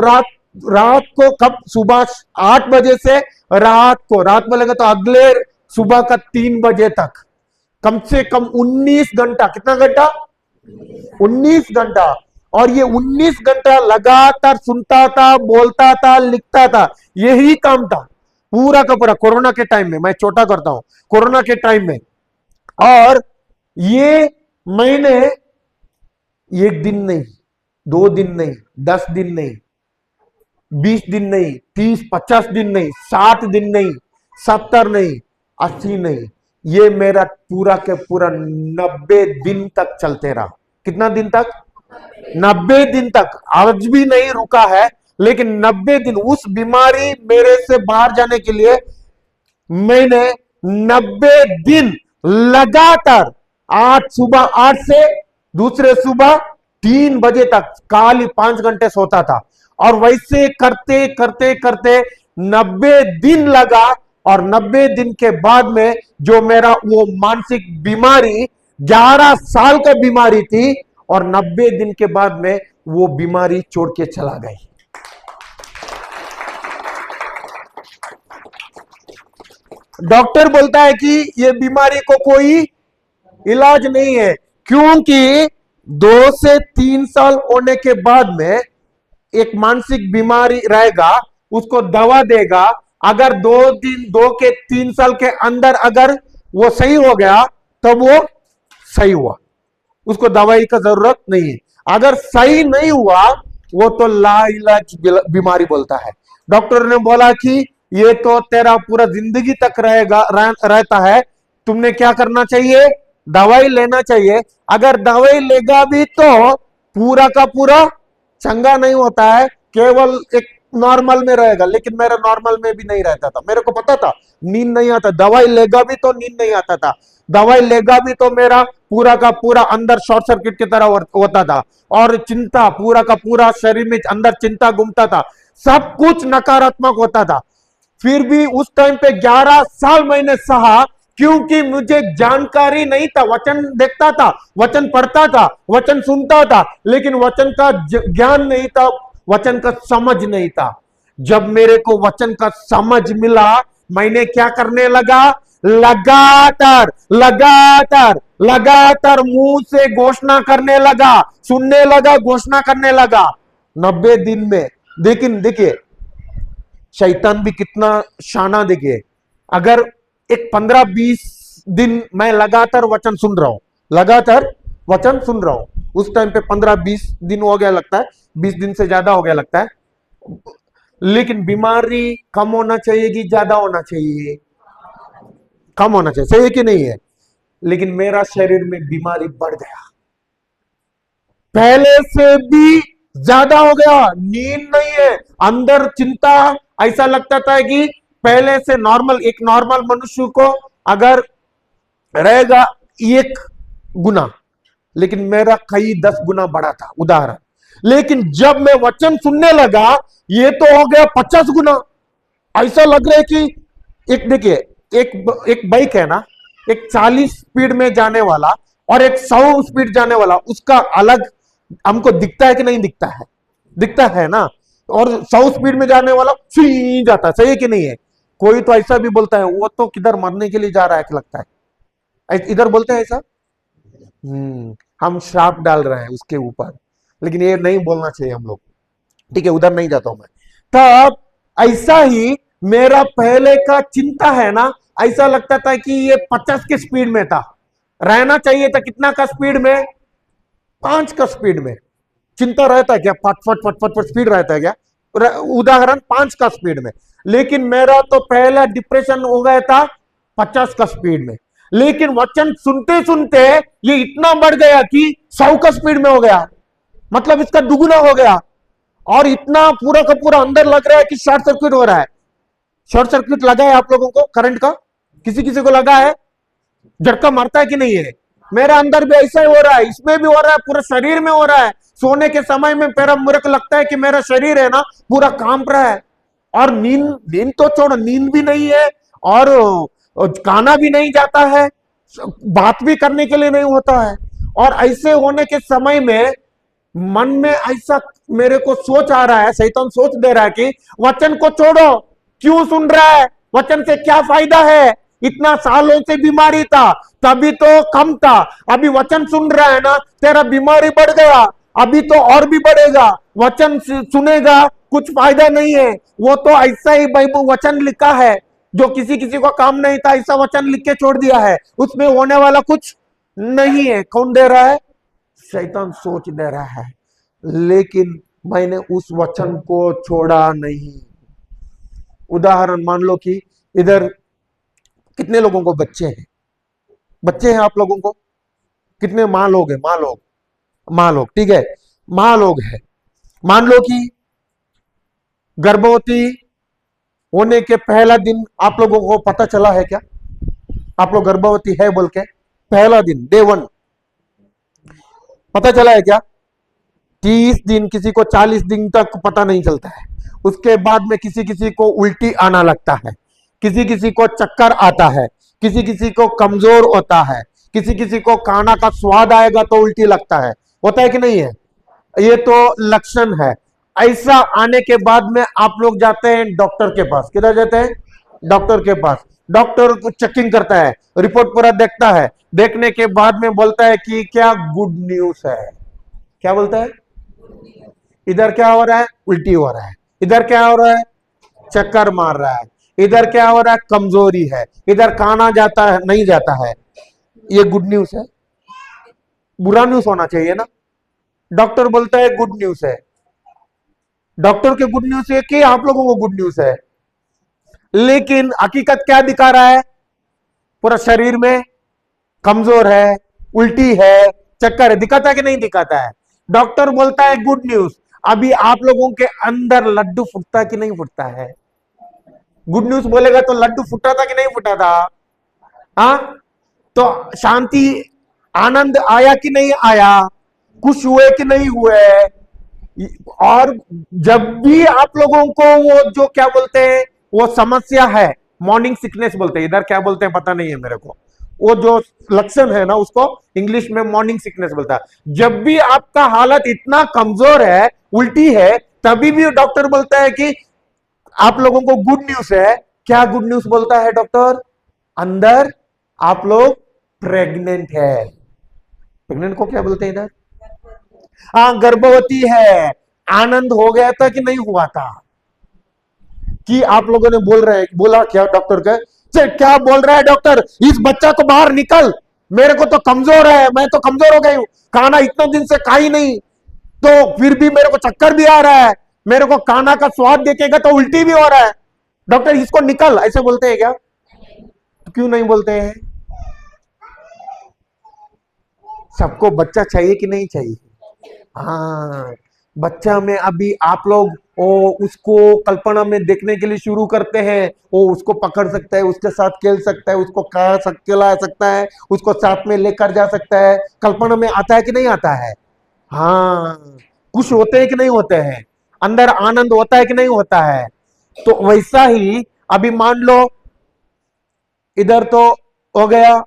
रात को कब, सुबह 8 बजे से रात में लगा तो अगले सुबह का 3 बजे तक कम से कम 19 घंटा, कितना घंटा, 19 घंटा। और ये 19 घंटा लगातार सुनता था, बोलता था, लिखता था, यही काम था पूरा का पूरा कोरोना के टाइम में। मैं छोटा करता हूं, कोरोना के टाइम में। और ये मैंने 1 दिन नहीं, 2 दिन नहीं, 10 दिन नहीं, 20 दिन नहीं, 30-50 दिन नहीं, 60 दिन नहीं, 70 नहीं, 80 नहीं, ये मेरा पूरा के पूरा 90 दिन तक चलते रहा। कितना दिन तक, 90 दिन तक। आज भी नहीं रुका है, लेकिन 90 दिन उस बीमारी मेरे से बाहर जाने के लिए मैंने 90 दिन लगातार, आज सुबह 8 से दूसरे सुबह 3 बजे तक खाली 5 घंटे सोता था। और वैसे करते करते करते 90 दिन लगा। और 90 दिन के बाद में जो मेरा वो मानसिक बीमारी 11 साल का बीमारी थी, और 90 दिन के बाद में वो बीमारी छोड़ के चला गई। डॉक्टर बोलता है कि ये बीमारी को कोई इलाज नहीं है, क्योंकि 2 से 3 साल होने के बाद में एक मानसिक बीमारी रहेगा, उसको दवा देगा। अगर 2 के 3 साल के अंदर अगर वो सही हो गया तब वो सही हुआ, उसको दवाई का जरूरत नहीं है। अगर सही नहीं हुआ वो तो लाइलाज बीमारी बोलता है। डॉक्टर ने बोला कि ये तो तेरा पूरा जिंदगी तक रहता है, तुमने क्या करना चाहिए, दवाई लेना चाहिए। अगर दवाई लेगा भी तो पूरा का पूरा चंगा नहीं होता है, केवल एक नॉर्मल में रहेगा। लेकिन मेरा नॉर्मल में भी नहीं रहता था, मेरे को पता था नींद नहीं आता, दवाई लेगा भी तो नींद नहीं आता था, दवाई लेगा भी तो मेरा पूरा का पूरा अंदर शॉर्ट सर्किट की तरह होता था। और चिंता, पूरा का पूरा शरीर में अंदर चिंता घूमता था, सब कुछ नकारात्मक होता था। फिर भी उस टाइम पे 11 साल मैंने सहा, क्योंकि मुझे जानकारी नहीं था। वचन देखता था, वचन पढ़ता था, वचन सुनता था, लेकिन वचन का ज्ञान नहीं था, वचन का समझ नहीं था। जब मेरे को वचन का समझ मिला, मैंने क्या करने लगा, लगातार लगातार लगातार मुंह से घोषणा करने लगा, सुनने लगा, घोषणा करने लगा 90 दिन में। लेकिन देखिए शैतान भी कितना शाना, देखिए अगर एक 15-20 दिन मैं लगातार वचन सुन रहा हूं, लगातार वचन सुन रहा हूं, उस टाइम पे 15-20 दिन हो गया लगता है, 20 दिन से ज्यादा हो गया लगता है। लेकिन बीमारी कम होना चाहिए कि ज्यादा होना चाहिए, कम होना चाहिए, सही है कि नहीं है। लेकिन मेरा शरीर में बीमारी बढ़ गया, पहले से भी ज्यादा हो गया। नींद नहीं है, अंदर चिंता, ऐसा लगता था कि पहले से नॉर्मल, एक नॉर्मल मनुष्य को अगर रहेगा 1 गुना, लेकिन मेरा कई 10 गुना बढ़ा था उदाहरण। लेकिन जब मैं वचन सुनने लगा, ये तो हो गया 50 गुना। ऐसा लग रहा है कि एक, देखिए एक बाइक है ना, एक 40 स्पीड में जाने वाला और एक 100 स्पीड जाने वाला, उसका अलग हमको दिखता है कि नहीं दिखता है, दिखता है ना। और 100 स्पीड में जाने वाला फी जाता है, सही है कि नहीं है। कोई तो ऐसा भी बोलता है वो तो किधर मरने के लिए जा रहा है, लगता है इधर बोलते हैं ऐसा। हम श्राप डाल रहे हैं उसके ऊपर, लेकिन ये नहीं बोलना चाहिए हम लोग, ठीक है, उधर नहीं जाता हूं मैं। तब ऐसा ही मेरा पहले का चिंता है ना, ऐसा लगता था कि ये 50 की स्पीड में था, रहना चाहिए था कितना का स्पीड में, 5 का स्पीड में। चिंता रहता है क्या, फट फट फट फट फट स्पीड रहता है क्या, उदाहरण 5 का स्पीड में। लेकिन मेरा तो पहला डिप्रेशन हो गया था 50 का स्पीड में। लेकिन वचन सुनते सुनते ये इतना बढ़ गया कि 100 का स्पीड में हो गया, मतलब इसका दुगुना हो गया। और इतना पूरा का पूरा अंदर लग रहा है कि शॉर्ट सर्किट हो रहा है। शॉर्ट सर्किट लगा है आप लोगों को, करंट का किसी किसी को लगा है, झटका मारता है कि नहीं है। मेरा अंदर भी ऐसा ही हो रहा है, इसमें भी हो रहा है, पूरे शरीर में हो रहा है। सोने के समय में मेरे को लगता है कि मेरा शरीर है ना पूरा कांप रहा है। और नींद तो छोड़ो, नींद भी नहीं है, और खाना भी नहीं जाता है, बात भी करने के लिए नहीं होता है। और ऐसे होने के समय में मन में ऐसा मेरे को सोच आ रहा है, शैतान सोच दे रहा है कि वचन को छोड़ो, क्यों सुन रहा है, वचन से क्या फायदा है, इतना सालों से बीमारी था, तभी तो कम था, अभी वचन सुन रहा है ना, तेरा बीमारी बढ़ गया, अभी तो और भी बढ़ेगा, वचन सुनेगा कुछ फायदा नहीं है, वो तो ऐसा ही बाइबल वचन लिखा है जो किसी किसी को काम नहीं था, ऐसा वचन लिख के छोड़ दिया है, उसमें होने वाला कुछ नहीं है। कौन दे रहा है? शैतान सोच दे रहा है। लेकिन मैंने उस वचन को छोड़ा नहीं। उदाहरण मान लो कि इधर कितने लोगों को बच्चे हैं? बच्चे हैं आप लोगों को? कितने माँ लोग हैं? माँ लोग, ठीक है, माँ लोग है। मान लो कि गर्भवती होने के पहला दिन आप लोगों को पता चला है क्या? आप लोग गर्भवती है बोल के पहला दिन, डे 1 पता चला है क्या? 30 दिन, किसी को 40 दिन तक पता नहीं चलता है। उसके बाद में किसी किसी को उल्टी आना लगता है, किसी किसी को चक्कर आता है, किसी किसी को कमजोर होता है, किसी किसी को खाना का स्वाद आएगा तो उल्टी लगता है। होता है कि नहीं है? ये तो लक्षण है। ऐसा आने के बाद में आप लोग जाते हैं डॉक्टर के पास। किधर जाते हैं? डॉक्टर के पास। डॉक्टर को चेकिंग करता है, रिपोर्ट पूरा देखता है, देखने के बाद में बोलता है कि क्या गुड न्यूज है। क्या बोलता है? इधर क्या हो रहा है? उल्टी हो रहा है। इधर क्या हो रहा है? चक्कर मार रहा है। इधर क्या हो रहा है? कमजोरी है। इधर खाना जाता है, नहीं जाता है। ये गुड न्यूज है? बुरा न्यूज होना चाहिए ना। डॉक्टर बोलता है गुड न्यूज है। डॉक्टर के गुड न्यूज है कि आप लोगों को गुड न्यूज है, लेकिन हकीकत क्या दिखा रहा है? पूरा शरीर में कमजोर है, उल्टी है, चक्कर है। दिखाता है कि नहीं दिखाता है? डॉक्टर बोलता है गुड न्यूज। अभी आप लोगों के अंदर लड्डू फूटता कि नहीं फूटता है? गुड न्यूज बोलेगा तो लड्डू फूटा था कि नहीं फूटा था? हाँ, तो शांति, आनंद आया कि नहीं आया? खुश हुए कि नहीं हुए? और जब भी आप लोगों को वो जो क्या बोलते हैं, वो समस्या है, मॉर्निंग सिकनेस बोलते हैं, इधर क्या बोलते हैं पता नहीं है मेरे को, वो जो लक्षण है ना उसको इंग्लिश में मॉर्निंग सिकनेस बोलता है। जब भी आपका हालत इतना कमजोर है, उल्टी है, तभी भी डॉक्टर बोलता है कि आप लोगों को गुड न्यूज है। क्या गुड न्यूज बोलता है डॉक्टर? अंदर आप लोग प्रेग्नेंट है। प्रेग्नेंट को क्या बोलते हैं इधर? हाँ, गर्भवती है। आनंद हो गया था कि नहीं हुआ था? कि आप लोगों ने बोला क्या डॉक्टर के? क्या बोल रहा है डॉक्टर? इस बच्चा को बाहर निकल, मेरे को तो कमजोर है, मैं तो कमजोर हो गई हूं, खाना इतना दिन से खा ही नहीं, तो फिर भी मेरे को चक्कर भी आ रहा है, मेरे को खाना का स्वाद देखेगा तो उल्टी भी हो रहा है, डॉक्टर इसको निकल, ऐसे बोलते हैं क्या? तो क्यों नहीं बोलते हैं? सबको बच्चा चाहिए कि नहीं चाहिए? हाँ, बच्चा में अभी आप लोग उसको कल्पना में देखने के लिए शुरू करते हैं, वो उसको पकड़ सकता है, उसके साथ खेल सकता है, उसको खिला सकता है, उसको साथ में लेकर जा सकता है। कल्पना में आता है कि नहीं आता है? हाँ, खुश होते हैं कि नहीं होते हैं? अंदर आनंद होता है कि नहीं होता है? तो वैसा ही अभी मान लो इधर तो हो गया,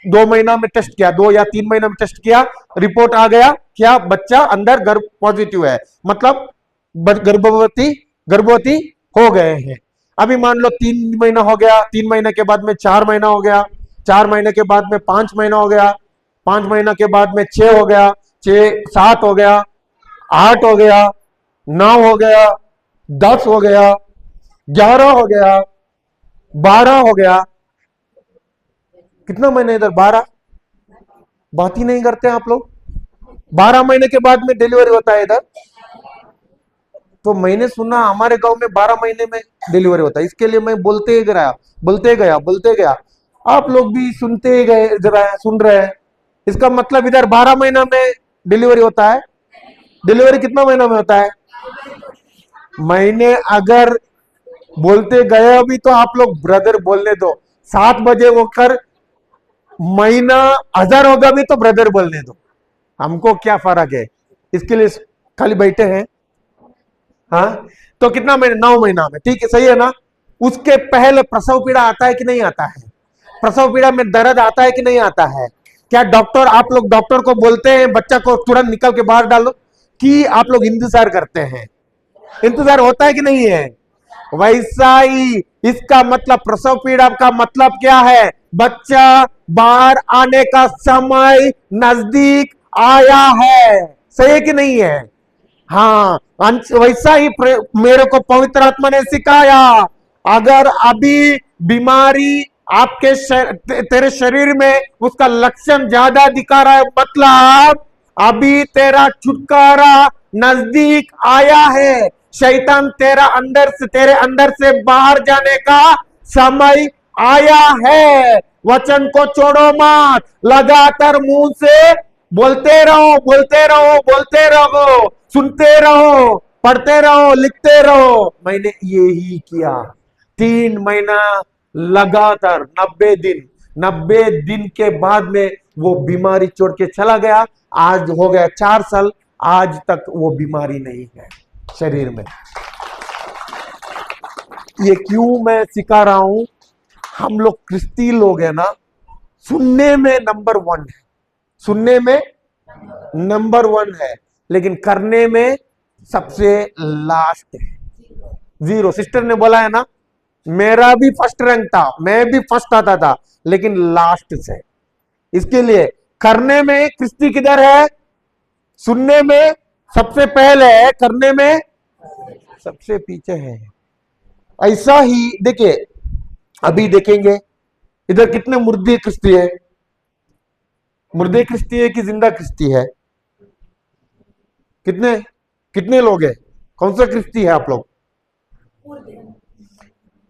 2 महीना में टेस्ट किया, 2 या 3 महीना में टेस्ट किया, रिपोर्ट आ गया क्या बच्चा अंदर गर्भ पॉजिटिव है, मतलब गर्भवती हो गए हैं। अभी मान लो 3 महीना हो गया, 3 महीने के बाद में 4 महीना हो गया, 4 महीने के बाद में 5 महीना हो गया, 5 महीना के बाद में 6 हो गया, 6 7 हो गया, 8 हो गया, 9 हो गया, 10 हो गया, 11 हो गया, 12 हो गया। कितना महीने इधर? 12। बात ही नहीं करते आप लोग। 12 महीने के बाद में डिलीवरी होता है इधर। तो मैंने सुना हमारे गांव में 12 महीने में डिलीवरी होता है, इसके लिए मैं बोलते गया, आप लोग भी सुनते गए, जरा सुन रहे हैं। इसका मतलब इधर 12 महीना में डिलीवरी होता है। डिलीवरी कितना महीना में होता है? मैंने अगर बोलते गए अभी तो आप लोग ब्रदर बोलने दो, 7 बजे होकर महीना 1000 होगा भी तो ब्रदर बोलने दो, हमको क्या फर्क है, इसके लिए खाली बैठे हैं। हाँ, तो कितना महीना? 9 महीना में, ठीक है, सही है ना। उसके पहले प्रसव पीड़ा आता है कि नहीं आता है? प्रसव पीड़ा में दर्द आता है कि नहीं आता है? क्या डॉक्टर, आप लोग डॉक्टर को बोलते हैं बच्चा को तुरंत निकल के बाहर डालो, कि आप लोग इंतजार करते हैं? इंतजार होता है कि नहीं है? वैसा ही इसका मतलब, प्रसव पीड़ा का मतलब क्या है? बच्चा बाहर आने का समय नजदीक आया है। सही है कि नहीं है? हाँ, वैसा ही मेरे को पवित्र आत्मा ने सिखाया, अगर अभी बीमारी आपके तेरे शरीर में उसका लक्षण ज्यादा दिखा रहा है, मतलब अभी तेरा छुटकारा नजदीक आया है। शैतान तेरे अंदर से बाहर जाने का समय आया है। वचन को छोड़ो मत, लगातार मुंह से बोलते रहो, बोलते रहो, बोलते रहो, सुनते रहो, पढ़ते रहो, लिखते रहो। मैंने यही किया 3 महीना लगातार, 90 दिन के बाद में वो बीमारी छोड़ के चला गया। आज हो गया 4 साल, आज तक वो बीमारी नहीं है शरीर में। ये क्यों मैं सिखा रहा हूं? हम लोग क्रिस्ती लोग हैं ना, सुनने में नंबर 1 है, सुनने में नंबर 1 है, लेकिन करने में सबसे लास्ट है, 0। सिस्टर ने बोला है ना, मेरा भी फर्स्ट रैंक था, मैं भी फर्स्ट आता था, लेकिन लास्ट से। इसके लिए करने में क्रिस्ती किधर है? सुनने में सबसे पहले है, करने में सबसे पीछे है। ऐसा ही देखिए, अभी देखेंगे इधर कितने मुर्दे क्रिस्ती है। मुर्दे क्रिस्ती है कि जिंदा क्रिस्ती है? कितने कितने लोग हैं? कौन सा क्रिस्ती है आप लोग?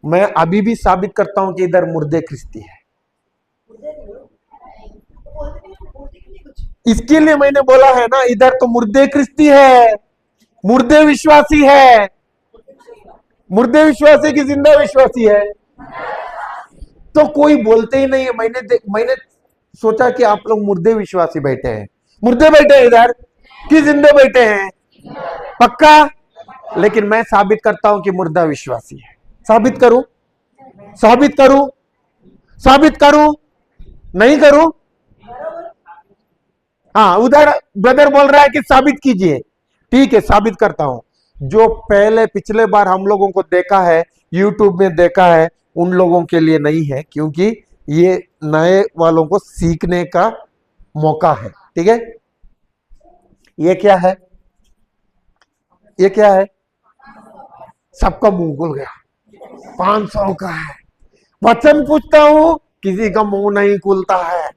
मैं अभी भी साबित करता हूं कि इधर मुर्दे क्रिस्ती है। इसके लिए मैंने बोला है ना, इधर तो मुर्दे क्रिस्ती है, मुर्दे विश्वासी है। मुर्दे विश्वासी की जिंदा विश्वासी है, तो कोई बोलते ही नहीं है। मैंने सोचा कि आप लोग मुर्दे विश्वासी बैठे हैं, मुर्दे बैठे हैं इधर कि जिंदे बैठे हैं? पक्का? लेकिन मैं साबित करता हूं कि मुर्दा विश्वासी है। साबित करूं? साबित करूं? साबित करूं? नहीं करूं? हाँ, उधर ब्रदर बोल रहा है कि साबित कीजिए। ठीक है, साबित करता हूं। जो पहले पिछले बार हम लोगों को देखा है, यूट्यूब में देखा है, उन लोगों के लिए नहीं है, क्योंकि ये नए वालों को सीखने का मौका है। ठीक है, ये क्या है? ये क्या है? सबका मुंह खुल गया, 500 का है। वचन पूछता हूं, किसी का मुंह नहीं खुलता है।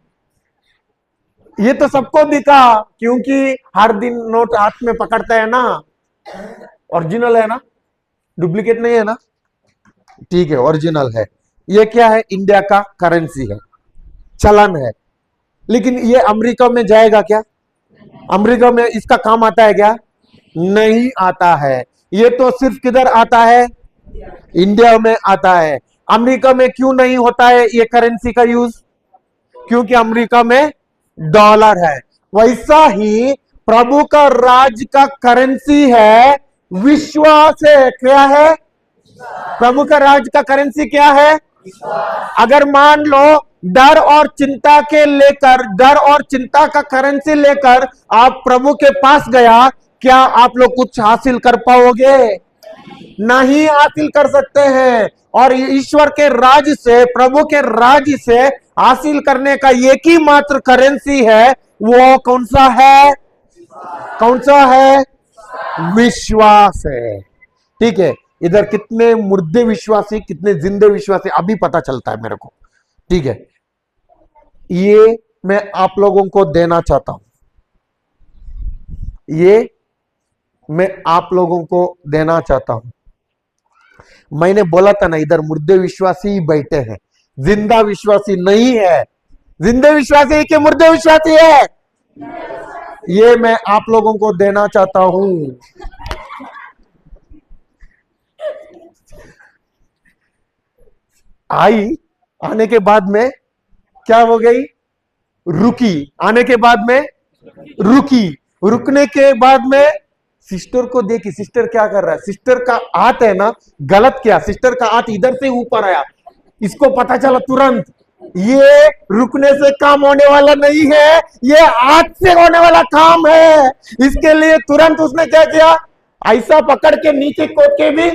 ये तो सबको दिखा, क्योंकि हर दिन नोट हाथ में पकड़ता है ना। ओरिजिनल है ना, डुप्लीकेट नहीं है ना? ठीक है, ओरिजिनल है। ये क्या है? इंडिया का करेंसी है, चलन है। लेकिन ये अमेरिका में जाएगा क्या? अमेरिका में इसका काम आता है क्या? नहीं आता है। ये तो सिर्फ किधर आता है? इंडिया में आता है। अमेरिका में क्यों नहीं होता है ये करेंसी का यूज? क्योंकि अमेरिका में डॉलर है। वैसा ही प्रभु का राज का करेंसी है विश्वास है। क्या है? प्रभु का राज का करेंसी क्या है? अगर मान लो डर और चिंता का करेंसी लेकर आप प्रभु के पास गया, क्या आप लोग कुछ हासिल कर पाओगे? नहीं हासिल कर सकते हैं। और ईश्वर के राज से, प्रभु के राज से हासिल करने का एक ही मात्र करेंसी है, वो कौन सा है? कौन सा है? विश्वास है। ठीक है, इधर कितने मुर्दे विश्वासी, कितने जिंदे विश्वासी, अभी पता चलता है मेरे को। ठीक है, ये मैं आप लोगों को देना चाहता हूं, ये मैं आप लोगों को देना चाहता हूं। मैंने बोला था ना, इधर मुर्दे विश्वासी ही बैठे हैं, जिंदा विश्वासी नहीं है। जिंदे विश्वासी है कि मुर्दे विश्वासी है? ये मैं आप लोगों को देना चाहता हूं। आने के बाद में क्या हो गई? रुकी। आने के बाद में रुकी। रुकने के बाद में सिस्टर को देखी, सिस्टर क्या कर रहा है। सिस्टर का हाथ है ना, गलत किया। सिस्टर का हाथ इधर से ऊपर आया, इसको पता चला तुरंत, ये रुकने से काम होने वाला नहीं है, ये आज से होने वाला काम है। इसके लिए तुरंत उसने क्या किया, ऐसा पकड़ के नीचे कोट के भी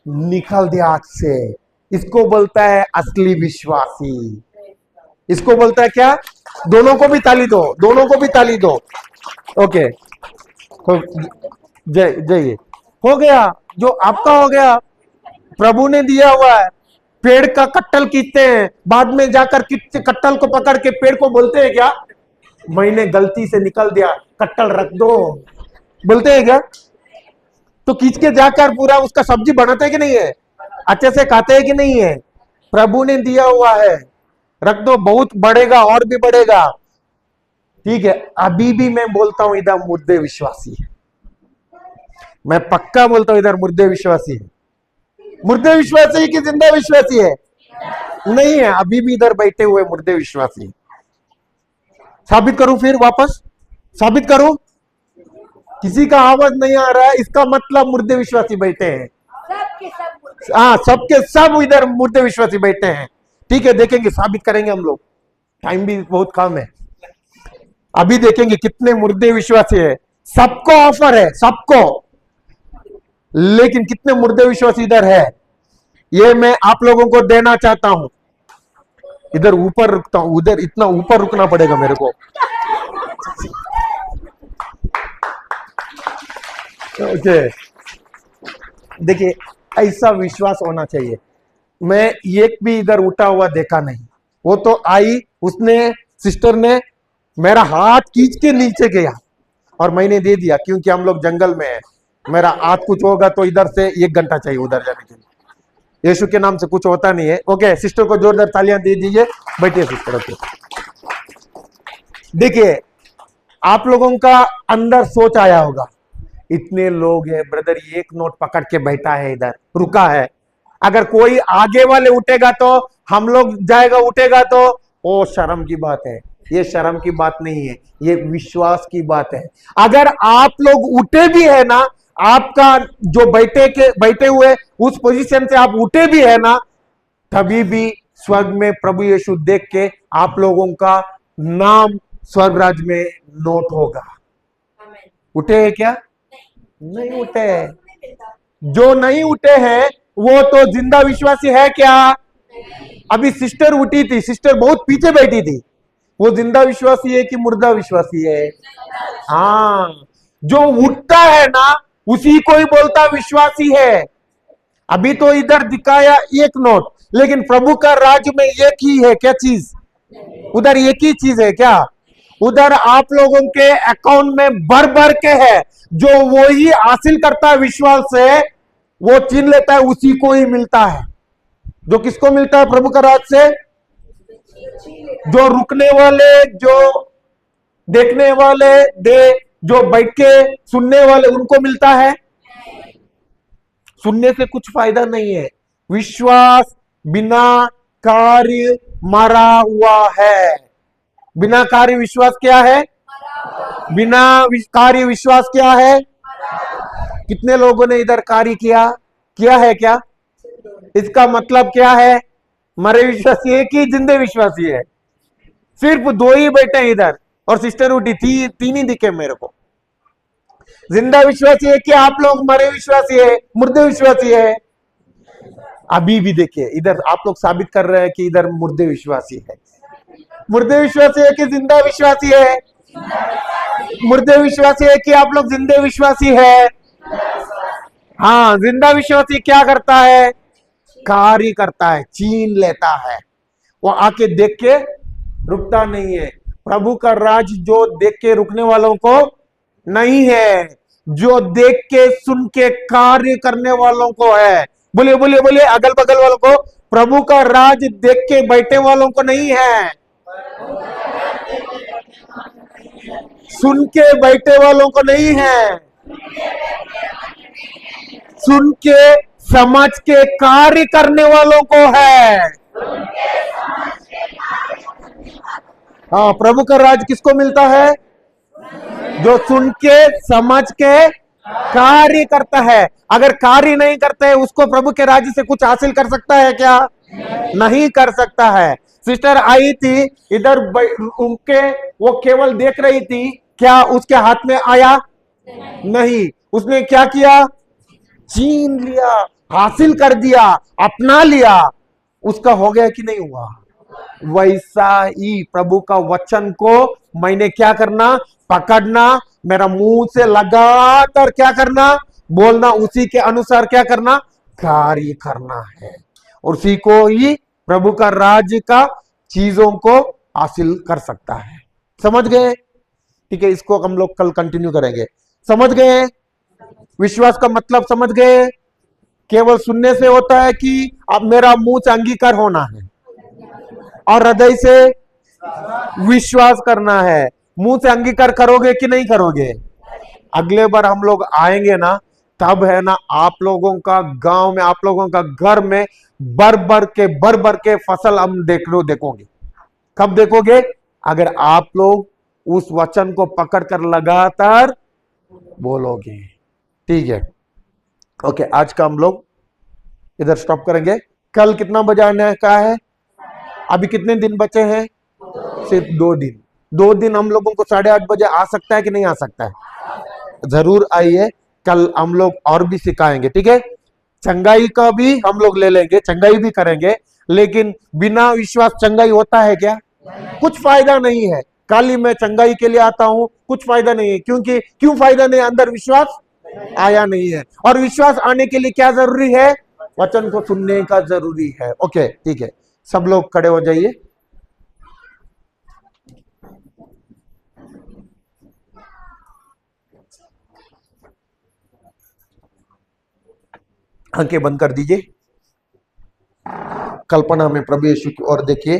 निकाल दिया आग से। इसको बोलता है असली विश्वासी। इसको बोलता है क्या? दोनों को भी ताली दो, दोनों को भी ताली दो। ओके, तो जय जय हो गया, जो आपका हो गया, प्रभु ने दिया हुआ है। पेड़ का कट्टल खींचते हैं, बाद में जाकर कट्टल को पकड़ के पेड़ को बोलते हैं क्या, मैंने गलती से निकल दिया, कट्टल रख दो, बोलते हैं क्या? तो खींच के जाकर पूरा उसका सब्जी बनाते हैं कि नहीं है, अच्छे से खाते हैं कि नहीं है? प्रभु ने दिया हुआ है, रख दो, बहुत बढ़ेगा और भी बढ़ेगा। ठीक है, अभी भी मैं बोलता हूं इधर मुर्दे विश्वासी है, मैं पक्का बोलता हूं इधर मुर्दे विश्वासी है। मुर्दे विश्वासी की जिंदा विश्वासी है? नहीं है, अभी भी इधर बैठे हुए मुर्दे विश्वासी। साबित करूं, फिर वापस साबित करूं? किसी का आवाज नहीं आ रहा है, इसका मतलब मुर्दे विश्वासी बैठे हैं। हाँ, सबके सब इधर मुर्दे विश्वासी बैठे हैं। ठीक है, देखेंगे, साबित करेंगे हम लोग, टाइम भी बहुत कम है। अभी देखेंगे कितने मुर्दे विश्वासी है। सबको ऑफर है, सबको, लेकिन कितने मुर्दे विश्वासी इधर है, ये मैं आप लोगों को देना चाहता हूं। इधर ऊपर रुकता हूं, उधर इतना ऊपर रुकना पड़ेगा मेरे को। ओके, देखिए, ऐसा विश्वास होना चाहिए। मैं एक भी इधर उठा हुआ देखा नहीं। वो तो आई, उसने, सिस्टर ने मेरा हाथ खींच के नीचे गया और मैंने दे दिया, क्योंकि हम लोग जंगल में हैं। मेरा हाथ कुछ होगा तो इधर से 1 घंटा चाहिए उधर जाने के लिए। यीशु के नाम से कुछ होता नहीं है। ओके, सिस्टर को जोरदार तालियां दे दीजिए। बैठिए सिस्टर। ओके, देखिए, आप लोगों का अंदर सोच आया होगा, इतने लोग हैं ब्रदर, एक नोट पकड़ के बैठा है, इधर रुका है, अगर कोई आगे वाले उठेगा तो हम लोग जाएगा, उठेगा तो ओ शर्म की बात है। ये शर्म की बात नहीं है, ये विश्वास की बात है। अगर आप लोग उठे भी है ना, आपका जो बैठे हुए उस पोजीशन से आप उठे भी है ना, तभी भी स्वर्ग में प्रभु यीशु देख के आप लोगों का नाम स्वर्ग राज्य में नोट होगा। उठे है क्या? नहीं उठे हैं। जो नहीं उठे हैं वो तो जिंदा विश्वासी है क्या? अभी सिस्टर उठी थी, सिस्टर बहुत पीछे बैठी थी, वो जिंदा विश्वासी है कि मुर्दा विश्वासी है? हाँ, जो उठता है ना उसी को ही बोलता विश्वासी है। अभी तो इधर दिखाया एक नोट, लेकिन प्रभु का राज्य में एक ही है क्या चीज? उधर एक ही चीज है क्या? उधर आप लोगों के अकाउंट में भर भर के है। जो वो ही हासिल करता है विश्वास से, वो चीन लेता है, उसी को ही मिलता है। जो किसको मिलता है प्रभु का राज से? जो रुकने वाले, जो देखने वाले, जो बैठ के सुनने वाले, उनको मिलता है। सुनने से कुछ फायदा नहीं है। विश्वास बिना कार्य मरा हुआ है। बिना कार्य विश्वास क्या है? बिना कार्य विश्वास क्या है? कितने लोगों ने इधर कार्य किया है क्या? इसका मतलब क्या है? मरे विश्वासी है कि जिंदे विश्वासी है? सिर्फ 2 ही बैठे हैं इधर, और सिस्टर उठी थी, 3 ही दिखे मेरे को। जिंदा विश्वासी है कि आप लोग मरे विश्वासी है, मुर्दे विश्वासी है? अभी भी देखिए, इधर आप लोग साबित कर रहे हैं कि इधर मुर्दे विश्वासी है। मुर्दे विश्वासी है कि जिंदा विश्वासी है? मुर्दे विश्वासी है कि आप लोग जिंदे विश्वासी है? हाँ, जिंदा विश्वासी क्या करता है? कार्य करता है, चीन लेता है। वो आके देख के रुकता नहीं है। प्रभु का राज जो देख के रुकने वालों को नहीं है, जो देख के सुन के कार्य करने वालों को है। बोलिए बोलिए बोलिए, अगल बगल वालों को, प्रभु का राज देख के बैठे वालों को नहीं है, सुन के बैठे वालों को नहीं है, सुन के समझ के कार्य करने वालों को है। हाँ, प्रभु का राज किसको मिलता है? जो सुन के समझ के कार्य करता है। अगर कार्य नहीं करता है, उसको प्रभु के राज्य से कुछ हासिल कर सकता है क्या? नहीं कर सकता है। सिस्टर आई थी इधर उनके, वो केवल देख रही थी, क्या उसके हाथ में आया? नहीं। उसने क्या किया? छीन लिया, हासिल कर दिया, अपना लिया। उसका हो गया कि नहीं हुआ? वैसा ही प्रभु का वचन को मैंने क्या करना? पकड़ना, मेरा मुंह से लगातार क्या करना? बोलना, उसी के अनुसार क्या करना? कार्य करना है। उसी को ही प्रभु का राज्य का चीजों को हासिल कर सकता है। समझ गए? ठीक है, इसको हम लोग कल कंटिन्यू करेंगे। समझ गए? विश्वास का मतलब समझ गए? केवल सुनने से होता है कि अब मेरा मुंह से अंगीकार होना है और हृदय से विश्वास करना है। मुंह से अंगीकार करोगे कि नहीं करोगे? अगले बार हम लोग आएंगे ना, तब है ना आप लोगों का गांव में, आप लोगों का घर में भर भर के फसल हम देखोगे। कब देखोगे? अगर आप लोग उस वचन को पकड़कर लगातार बोलोगे। ठीक है, ओके, आज का हम लोग इधर स्टॉप करेंगे। कल कितना बजे आने का है? अभी कितने दिन बचे हैं? सिर्फ 2 दिन। 2 दिन हम लोगों को 8:30 बजे आ सकता है कि नहीं आ सकता है? जरूर आइए, कल हम लोग और भी सिखाएंगे। ठीक है, चंगाई का भी हम लोग ले लेंगे, चंगाई भी करेंगे, लेकिन बिना विश्वास चंगाई होता है क्या? कुछ फायदा नहीं है। कल ही मैं चंगाई के लिए आता हूं, कुछ फायदा नहीं है। क्योंकि क्यों फायदा नहीं? अंदर विश्वास आया नहीं है। और विश्वास आने के लिए क्या जरूरी है? वचन को सुनने का जरूरी है। ओके, ठीक है, सब लोग खड़े हो जाइए। आंखें बंद कर दीजिए। कल्पना में प्रभु यीशु की ओर देखिए।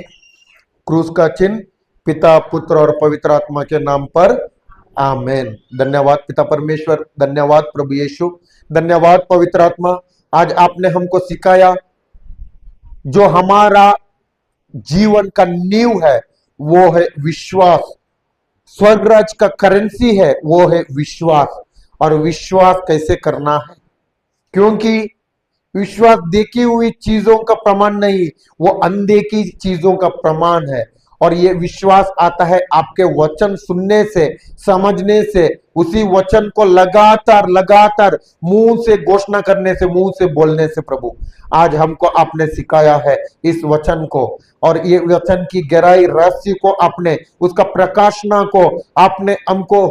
क्रूस का चिन्ह, पिता, पुत्र और पवित्र आत्मा के नाम पर आमेन। धन्यवाद पिता परमेश्वर, धन्यवाद प्रभु यीशु, धन्यवाद पवित्र आत्मा। आज आपने हमको सिखाया जो हमारा जीवन का नींव है वो है विश्वास। स्वर्गराज का करेंसी है वो है विश्वास। और विश्वास कैसे करना है? क्योंकि विश्वास देखी हुई चीजों का प्रमाण नहीं, वो अनदेखी चीजों का प्रमाण है। और ये विश्वास आता है आपके वचन सुनने से, समझने से, उसी वचन को लगातार लगातार मुंह से घोषणा करने से, मुंह से बोलने से। प्रभु आज हमको आपने सिखाया है इस वचन को, और ये वचन की गहराई रहस्य को आपने, उसका प्रकाशना को आपने हमको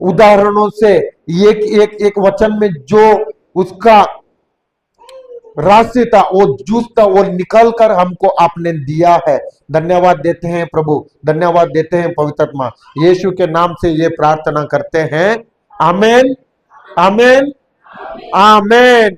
उदाहरणों से, एक एक एक वचन में जो उसका रास्ते था, वो जूस था, वो निकल कर हमको आपने दिया है। धन्यवाद देते हैं प्रभु, धन्यवाद देते हैं पवित्र आत्मा। यीशु के नाम से ये प्रार्थना करते हैं, आमेन, आमेन, आमेन।